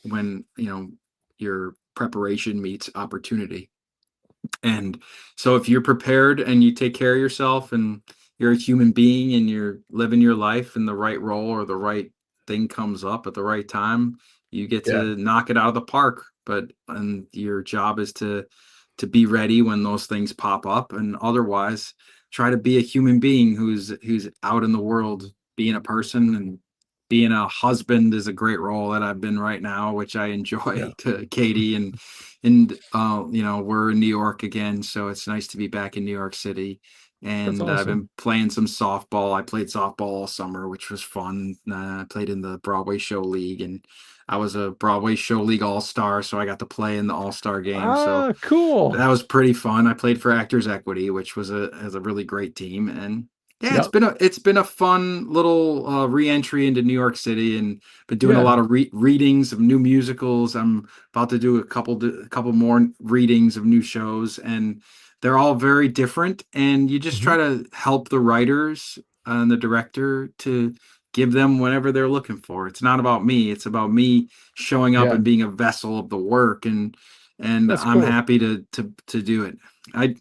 when your preparation meets opportunity. And so if you're prepared and you take care of yourself, and you're a human being, and you're living your life, and the right role or the right thing comes up at the right time, you get yeah, to knock it out of the park. And your job is to be ready when those things pop up. And otherwise, try to be a human being who's out in the world being a person, and being a husband is a great role that I've been right now, which I Yeah. enjoy, to Katie. And you know, we're in New York again, so it's nice to be back in New York City. That's And I've awesome. been playing some softball. I played softball all summer, which was fun. I played in the Broadway Show League, and I was a Broadway Show League All-Star, so I got to play in the All-Star game. So Ah, cool. that was pretty fun. I played for Actors Equity, which was a really great team. And yeah, Yep. it's been a fun little re-entry into New York City, and been doing a Yeah. lot of readings of new musicals. I'm about to do a couple more readings of new shows, and they're all very different. And you just Mhm. try to help the writers and the director to give them whatever they're looking for. It's not about me. It's about me showing up Yeah. and being a vessel of the work, and That's I'm cool. happy to do it. I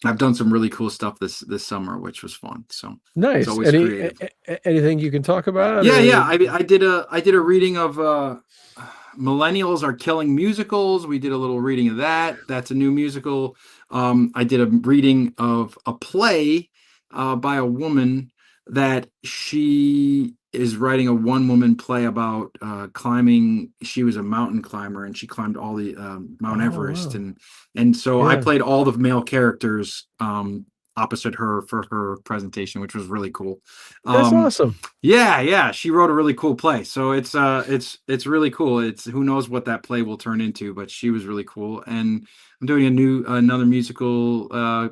I've done some really cool stuff this summer, which was fun. So it's Nice. always creative. Anything you can talk about Yeah, or yeah. I did a reading of Millennials Are Killing Musicals. We did a little reading of that. That's a new musical. I did a reading of a play by a woman that she is writing a one-woman play about climbing. She was a mountain climber, and she climbed all the Mount Oh, Everest, wow. and so I Yeah. played all the male characters opposite her for her presentation, which was really cool. That's Um, awesome. yeah, yeah, she wrote a really cool play. So it's really cool. It's who knows what that play will turn into, but she was really cool. And I'm doing another musical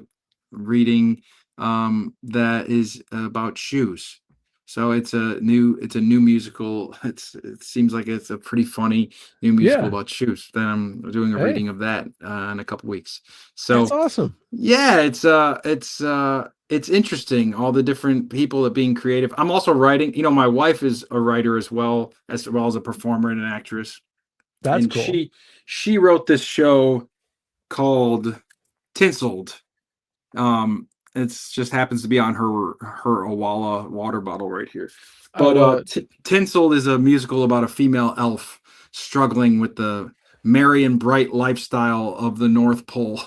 reading that is about shoes. So it's a new musical. It seems like it's a pretty funny new musical Yeah. about shoes. Then I'm doing a Hey, reading of that in a couple weeks. that's So awesome. yeah, it's interesting, all the different people that being creative. I'm also writing, you know, my wife is a writer as well as a performer and an actress. That's And cool. she wrote this show called Tinseled. It's just happens to be on her Awala water bottle right here. But Oh, Tinsel is a musical about a female elf struggling with the merry and bright lifestyle of the North Pole.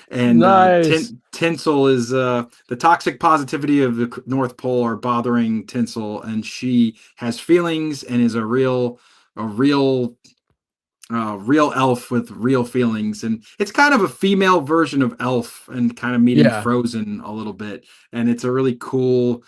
And nice. Tinsel is the toxic positivity of the North Pole are bothering Tinsel, and she has feelings and is a real elf with real feelings. And it's kind of a female version of Elf, and kind of meeting Yeah, Frozen a little bit. And it's a really cool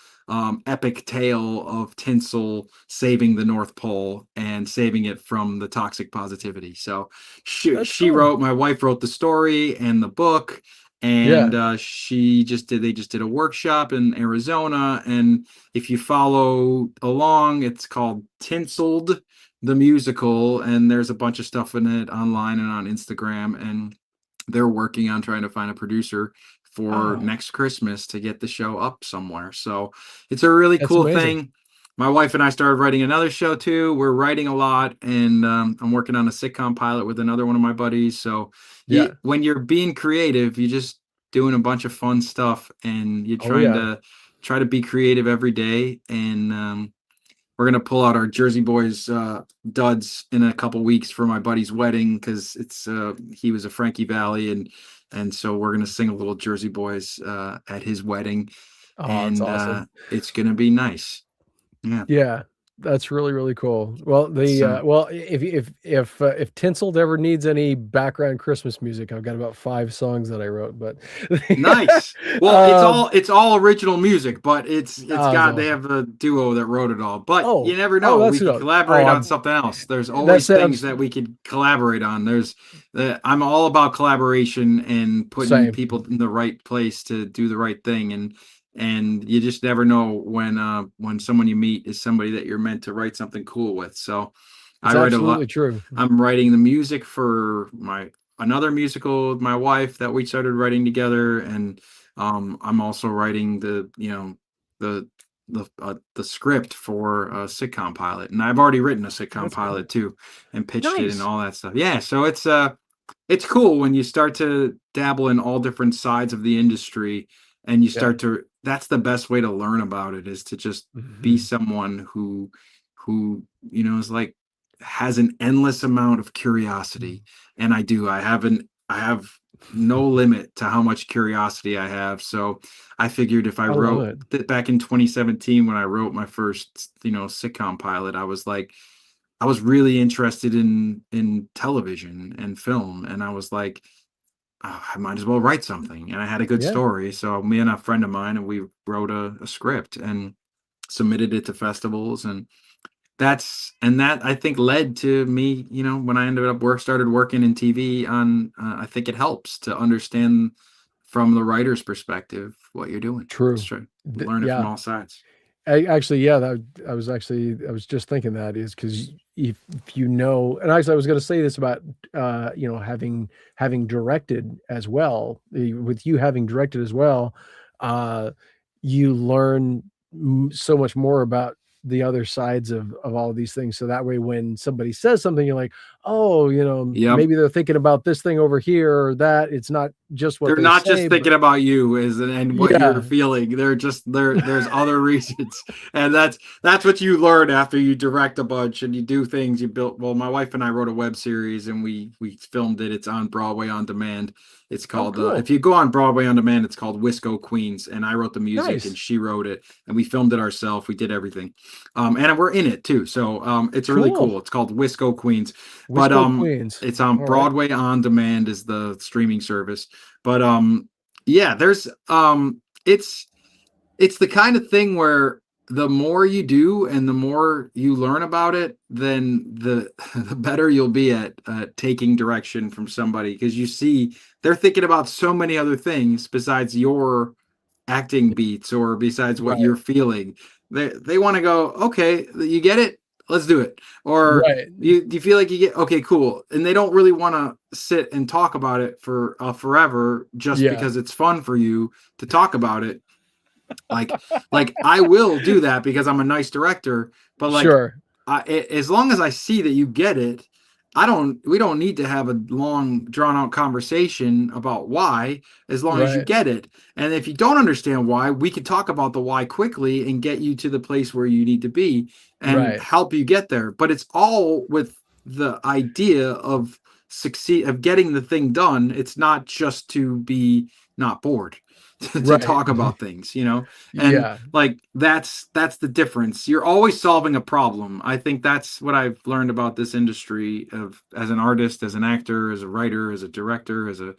epic tale of Tinsel saving the North Pole and saving it from the toxic positivity. So that's she cool. wrote, my wife wrote the story and the book. And Yeah, they just did a workshop in Arizona. And if you follow along, it's called Tinseled the musical, and there's a bunch of stuff in it online and on Instagram. And they're working on trying to find a producer for oh, next Christmas to get the show up somewhere. So it's a really that's cool amazing. thing. My wife and I started writing another show too. We're writing a lot, and I'm working on a sitcom pilot with another one of my buddies. So Yeah. when you're being creative, you just doing a bunch of fun stuff, and you're Oh, yeah. try to be creative every day. And we're gonna pull out our Jersey Boys duds in a couple weeks for my buddy's wedding, because it's he was a Frankie Valley, and so we're gonna sing a little Jersey Boys at his wedding. Oh, it's And awesome. it's gonna be nice. Yeah. Yeah, that's really, really cool. Well, So if Tinseled ever needs any background Christmas music, I've got about 5 songs that I wrote, but nice. Well, um, it's all original music, but it's oh, it's got they awesome. have a duo that wrote it all. But you Oh, never oh, know. We that's could what oh, collaborate on I'm something else. There's that always things sounds that we could collaborate on. I'm all about collaboration and putting same. people in the right place to do the right thing. And you just never know when someone you meet is somebody that you're meant to write something cool with. So It's I write a lot. absolutely true. I'm writing the music for my another musical with my wife that we started writing together. And I'm also writing the the script for a sitcom pilot, and I've already written a sitcom That's cool. pilot too, and pitched it and Nice. all that stuff. Yeah, so it's cool when you start to dabble in all different sides of the industry, and you Yeah. start to that's the best way to learn about it, is to just be Mhm. someone who is like has an endless amount of Mm. curiosity. And I do. I have an I have no limit to how much curiosity I have. So I figured if I I love wrote it. that back in 2017 when I wrote my first, sitcom pilot, I was like, I was really interested in television and film, and I was like, "Oh, I might as well write something." And I had a good Yeah, story, so me and a friend of mine, and we wrote a script and submitted it to festivals, and that I think led to me, when I ended up started working in TV on, I think it helps to understand from the writer's perspective what you're doing. It's true. true. Learn it from Yeah. all sides. Actually, yeah, I was just thinking that is because if you know, and actually, I was going to say this about having directed as well. With you having directed as well, uh, you learn so much more about the other sides of all of these things. So that way, when somebody says something, you're like, oh, Yep. maybe they're thinking about this thing over here or that. It's not just what They're they not just say, but thinking about you and what you're yeah, feeling. They're just there's other reasons. And that's what you learn after you direct a bunch and you do things you built. Well, my wife and I wrote a web series and we filmed it. It's on Broadway on demand. It's oh, called if cool, you go on Broadway on demand, it's called Wisco Queens. And I wrote the music and nice, she wrote it and we filmed it ourselves. We did everything. And we're in it too. So it's really cool. cool. It's called Wisco Queens. But Wisco Queens. it's on All right. Broadway on demand is the streaming service. But yeah, there's it's the kind of thing where the more you do and the more you learn about it, then the the better you'll be at taking direction from somebody because you see they're thinking about so many other things besides your acting beats or besides what Right, you're feeling. They want to go, okay, you get it, let's do it. Or right. you feel like you get okay, cool, and they don't really want to sit and talk about it for forever just Yeah, because it's fun for you to talk about it. Like like I will do that because I'm a nice director, but like sure. as long as I see that you get it, we don't need to have a long drawn out conversation about why as long as you Right, get it. And if you don't understand why, we can talk about the why quickly and get you to the place where you need to be and right, help you get there. But it's all with the idea of succeed of getting the thing done. It's not just to be not bored to right. talk about things, and Yeah, like that's the difference. You're always solving a problem. I think that's what I've learned about this industry of as an artist, as an actor, as a writer, as a director, as a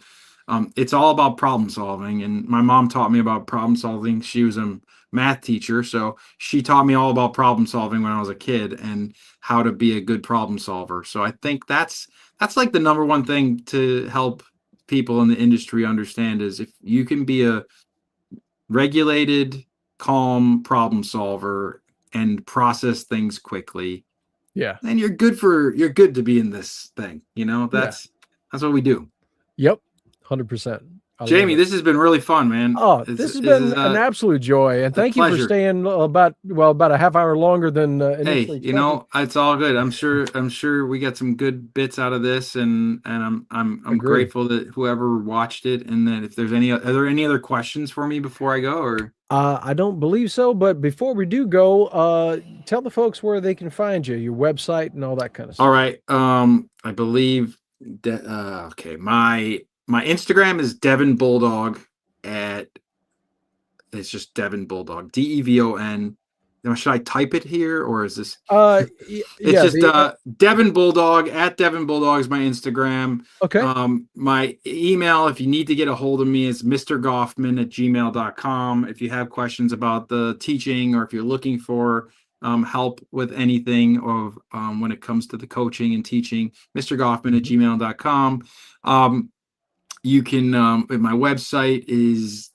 it's all about problem solving. And my mom taught me about problem solving. She was a math teacher, so she taught me all about problem solving when I was a kid and how to be a good problem solver. So I think that's like the number one thing to help people in the industry understand is if you can be a regulated, calm problem solver and process things quickly, yeah, then you're good to be in this thing. yeah. That's what we do. Yep, 100%. I love Jamie, it. this has been really fun, man. Oh, It's this has this is been an absolute joy, and a thank you for pleasure. staying about a half hour longer than Hey, initially expected. it's all good. I'm sure we got some good bits out of this, and I'm Agree. grateful that whoever watched it, and then if there's are there any other questions for me before I go, or I don't believe so, but before we do go, tell the folks where they can find you, your website, and all that kind of all stuff. right. I believe okay. My Instagram is Devon Bulldog at it's just Devon Bulldog. Devon. Now, should I type it here or is this it's Yeah, just Devon Bulldog at Devon Bulldog is my Instagram. okay. My email, if you need to get a hold of me, is mrgoffman@gmail.com. If you have questions about the teaching or if you're looking for help with anything of when it comes to the coaching and teaching, mrgoffman at Mhm. gmail.com. Um, you can, my website is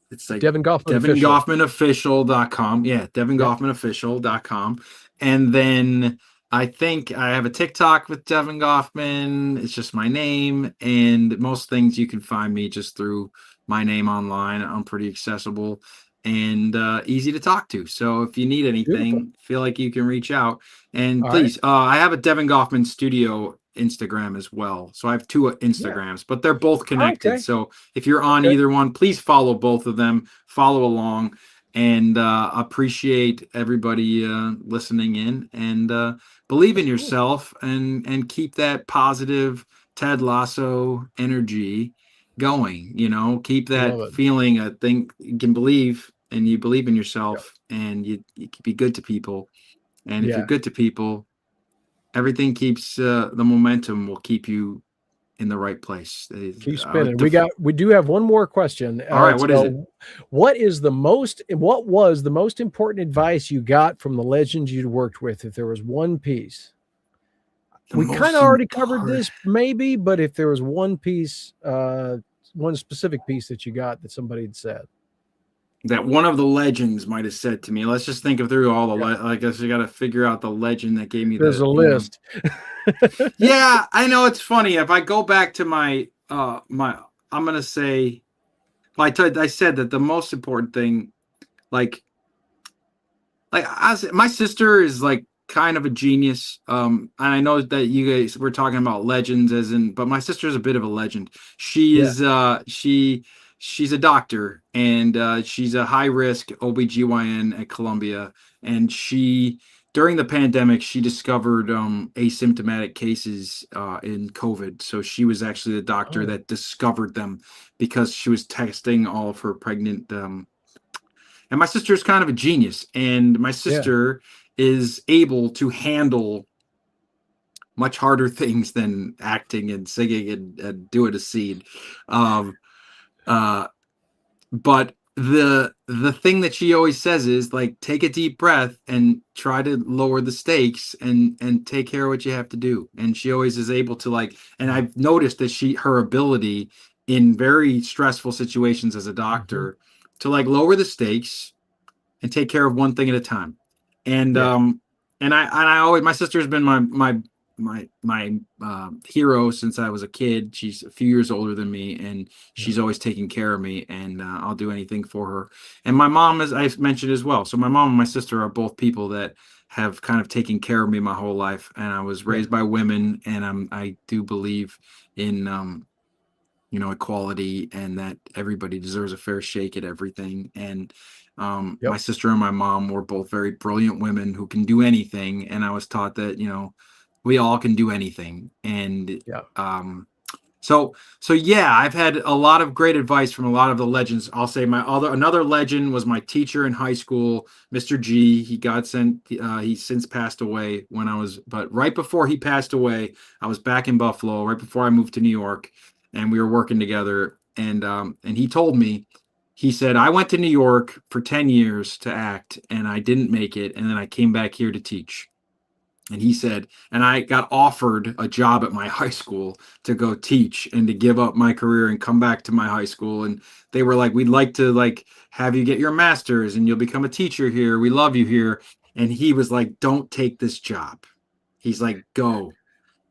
it's like Devin Goffman official. devongoffmanofficial.com. Yeah, Yep. devongoffmanofficial.com. And then I think I have a TikTok with Devon Goffman. It's just my name. And most things you can find me just through my name online. I'm pretty accessible and easy to talk to. So if you need Beautiful. anything, feel like you can reach out. And All right. please, I have a Devon Goffman Studio Instagram as well. So I have two Yeah. Instagrams, but they're both connected. Okay. So if you're on Okay. either one, please follow both of them, follow along, and appreciate everybody listening in and believe in Absolutely. yourself and keep that positive Ted Lasso energy going, keep Love that it. feeling. I think you can believe, and you believe in Yep. yourself, and you can be good to people. And if you're Yeah. good to people, everything keeps, the momentum will keep you in the right place. Keep I like spinning. to, We do have one more question. all right, what is it? What was the most important advice you got from the legends you'd worked with? If there was one piece, The we kind most of already covered important. this maybe, but if there was one piece, one specific piece that you got that somebody had said. That one of the legends might have said to me. Let's just think of through all the Yeah. I guess you got to figure out the legend that gave me There's the, a list. Yeah, I know it's funny. If I go back to I'm gonna say, I said that the most important thing, like my sister is like kind of a genius. And I know that you guys were talking about legends but my sister is a bit of a legend. She Yeah. is she's a doctor, and she's a high risk OBGYN at Columbia, and during the pandemic she discovered asymptomatic cases in COVID. So she was actually the doctor Oh, that discovered them because she was testing all of her pregnant, and my sister is kind of a genius, and my yeah. sister is able to handle much harder things than acting and singing and doing a scene. Um, uh, but the thing that she always says is like, take a deep breath and try to lower the stakes and take care of what you have to do. And she always is able to, like, and Mm. I've noticed that her ability in very stressful situations as a Mhm. doctor to like lower the stakes and take care of one thing at a time. And Yeah. I always, my sister's been my hero since I was a kid. She's a few years older than me, and Yeah. she's always taking care of me, and I'll do anything for her. And my mom, as I've mentioned as well. So my mom and my sister are both people that have kind of taken care of me my whole life, and I was Yeah. raised by women, and I do believe in equality, and that everybody deserves a fair shake at everything. And my Yep. sister and my mom were both very brilliant women who can do anything. And I was taught that, we all can do anything. And Yeah. um, so yeah, I've had a lot of great advice from a lot of the legends. I'll say another legend was my teacher in high school, Mr. G. He's since passed away but right before he passed away, I was back in Buffalo, right before I moved to New York, and we were working together. And he told me, he said, I went to New York for 10 years to act, and I didn't make it, and then I came back here to teach. And he said, and I got offered a job at my high school to go teach and to give up my career and come back to my high school. And they were like, we'd like to like have you get your master's and you'll become a teacher here. We love you here. And he was like, don't take this job. He's like, go.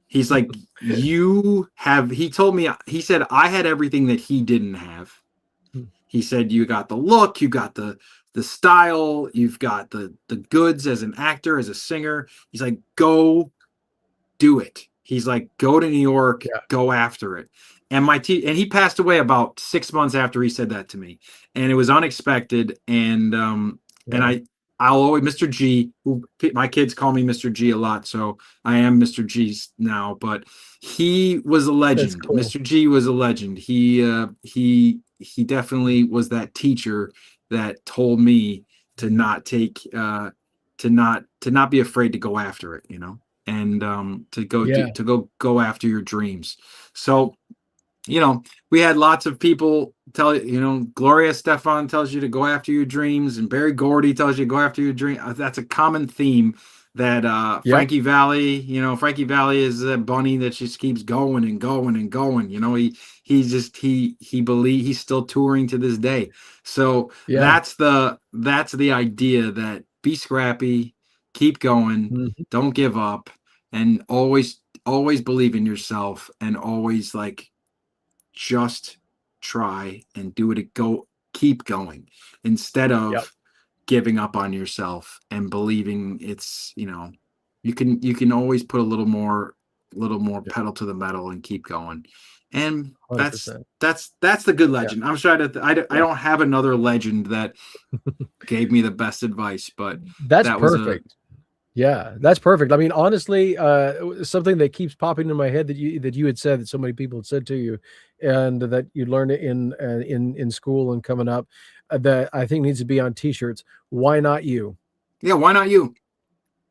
He's like, he told me, he said, I had everything that he didn't have. Mm. He said, you got the look, you got the style, you've got the goods as an actor, as a singer. He's like, go do it. He's like, go to New York, Yeah. go after it. And he passed away about 6 months after he said that to me, and it was unexpected. And Yeah. I'll always, Mr. G, who my kids call me Mr. G a lot, so I am Mr. G now. But he was a That's legend. cool. Mr. G was a legend. He definitely was that teacher that told me to Mhm. not take to not be afraid to go after it, and Yeah. to go after your dreams. So, we had lots of people tell Gloria Stefan tells you to go after your dreams, and Barry Gordy tells you to go after your dream. That's a common theme that Yep. Frankie Valley is a bunny that just keeps going and going and going. He's still touring to this day. So Yeah. that's the idea, that be scrappy, keep going, Mhm. don't give up, and always believe in yourself, and always like just try and do it. Keep going instead Yep. of giving up on yourself and believing you can always put a little more Yep. pedal to the metal and keep going. And that's 100%. that's the good Yeah. legend. I'm trying to I Yeah. don't have another legend that gave me the best advice, but That's that was a perfect. Yeah, that's perfect. I mean, honestly, something that keeps popping in my head that you had said, that so many people had said to you, and that you learned it in school and coming up, that I think needs to be on T-shirts. Why not you? Yeah, why not you?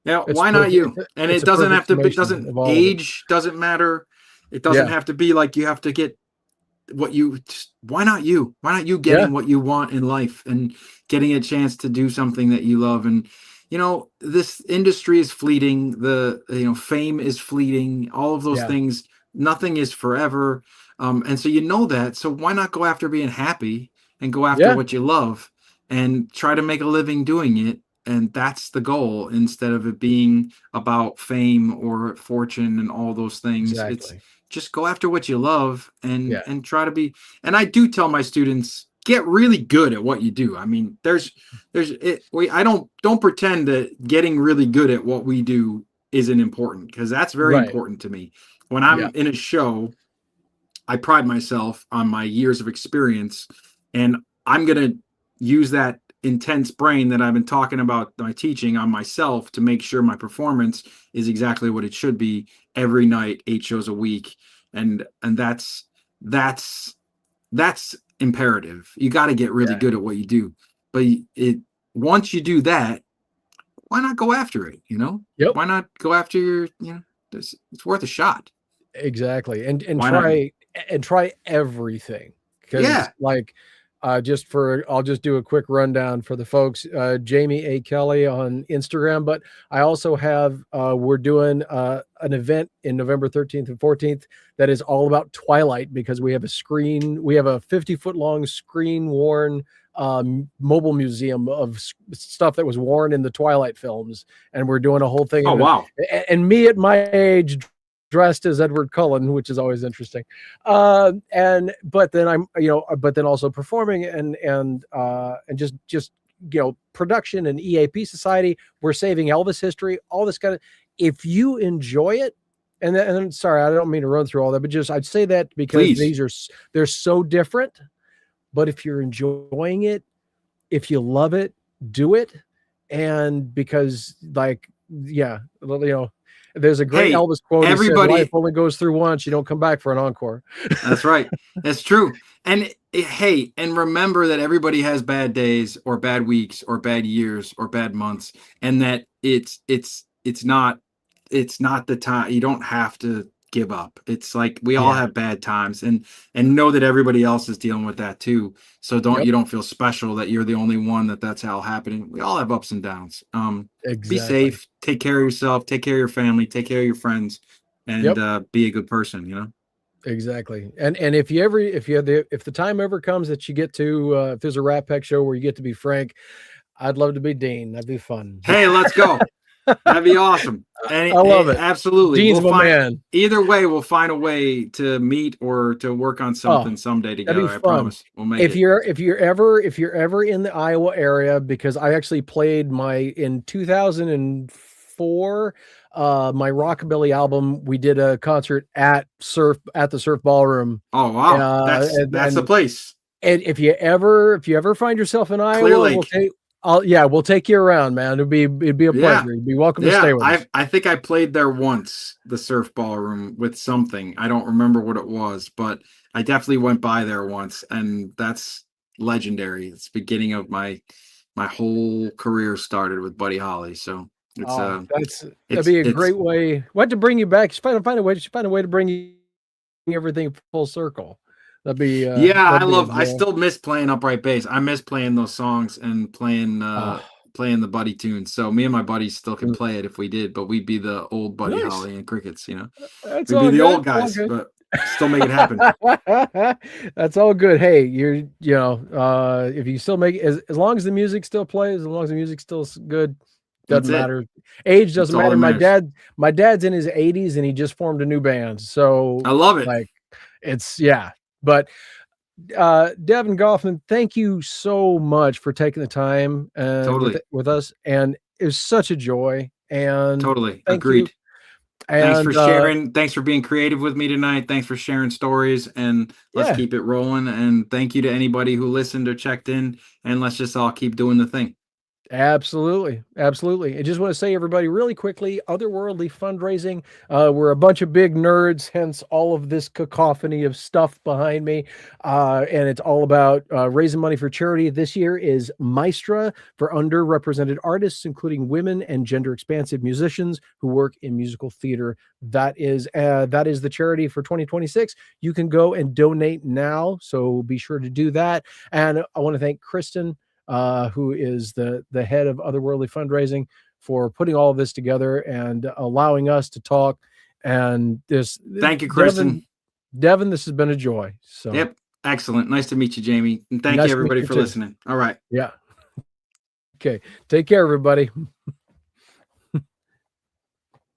Yeah, It's why not perfect. you? And It's it a doesn't perfect have to be, summation doesn't of all of it. age doesn't matter. It doesn't Yeah, have to be like you have to get what you just, why not you? Why not you yeah, getting what you want in life and getting a chance to do something that you love? And this industry is fleeting. Fame is fleeting. All of those yeah, things, nothing is forever. And so that. So why not go after being happy and go after yeah. what you love and try to make a living doing it? And that's the goal, instead of it being about fame or fortune and all those things. It's Exactly. just go after what you love and Yeah, try to be. And I do tell my students, get really good at what you do. I mean, I don't pretend that getting really good at what we do isn't important, because that's very right. important to me. When Yeah, I'm in a show, I pride myself on my years of experience, and I'm going to use that intense brain that I've been talking about my teaching on myself to make sure my performance is exactly what it should be every night, 8 shows a week. And that's imperative. You got to get really yeah. good at what you do. But it once you do that, why not go after it, Yep. Why not go after it's worth a shot. Exactly, and Why not? try everything, because Yeah. like, I'll just do a quick rundown for the folks. Jamie A. Kelley on Instagram, but I also have we're doing an event in November 13th and 14th that is all about Twilight, because we have a 50-foot long screen worn mobile museum of stuff that was worn in the Twilight films, and we're doing a whole thing. Oh, wow. And me at my age, dressed as Edward Cullen, which is always interesting. And but then but then also performing and just production and EAP Society. We're saving Elvis history, all this kind of. If you enjoy it, and sorry, I don't mean to run through all that, but just I'd say that because Please. they're so different. But if you're enjoying it, if you love it, do it. And because, like, yeah, there's a great Hey, Elvis quote. He said, "Life everybody. only goes through once. You don't come back for an encore." That's right. That's true. And hey, and remember that everybody has bad days or bad weeks or bad years or bad months, and that it's not the time. You don't have to give up. It's like we all Yeah. have bad times, and know that everybody else is dealing with that too. So Yep. you don't feel special that you're the only one that's how happening. We all have ups and downs. Be Exactly. safe, take care of yourself, take care of your family, take care of your friends, and Yep. be a good person, Exactly. And if the time ever comes that you get to if there's a Rat Pack show where you get to be Frank, I'd love to be Dean. That'd be fun. Hey, let's go. That'd be awesome. And I love it. absolutely. Dean's my man. Either way, we'll find a way to meet or to work on Oh, something someday that'd be together. I fun. promise. We'll make it. If you're ever in the Iowa area, because I actually played in 2004, my rockabilly album. We did a concert at the Surf Ballroom. Oh, wow. And, That's the and place. and if you ever find yourself in Clear Iowa, Lake. we'll take you around, man. It'd be a Yeah. pleasure. You'd be welcome to Yeah. stay with us. I think I played there once, the Surf Ballroom, with something. I don't remember what it was, but I definitely went by there once, and that's legendary. It's the beginning of my whole career started with Buddy Holly. So it's Oh, that'd it's be a it's great way. What to bring you back? Just find a way. Just find a way to bring everything full circle. Yeah, That'd be a I joy. still miss playing upright bass. I miss playing those songs and Oh, playing the Buddy tunes. So me and my buddies still could mm, play it if we did, but we'd be the old Buddy nice. Holly and Crickets. That's We'd be all the good. old All guys, good. but still make it happen. That's all good. Hey, if you still make as long as the music still plays, as long as the music's still good, That's doesn't it. matter. Age That's doesn't all that matter. matters. My dad's in his 80s and he just formed a new band. So I love it. like yeah. But Devon Goffman, thank you so much for taking the time and Totally. with us. And it was such a joy. And Totally. thank you. Agreed. Thanks for And sharing. Thanks for being creative with me tonight. Thanks for sharing stories, and let's yeah, keep it rolling. And thank you to anybody who listened or checked in, and let's just all keep doing the thing. Absolutely. Absolutely. I just want to say, everybody, really quickly, Otherworldly Fundraising. We're a bunch of big nerds, hence all of this cacophony of stuff behind me. And it's all about raising money for charity. This year is Maestra for underrepresented artists, including women and gender expansive musicians who work in musical theater. That is the charity for 2026. You can go and donate now. So be sure to do that. And I want to thank Kristen, who is the head of Otherworldly Fundraising, for putting all of this together and allowing us to talk. And this, Thank you, Kristen. Devon, this has been a joy. So, yep, excellent. Nice to meet you, Jamie, and thank you everybody for listening. All right. Yeah. Okay. Take care, everybody.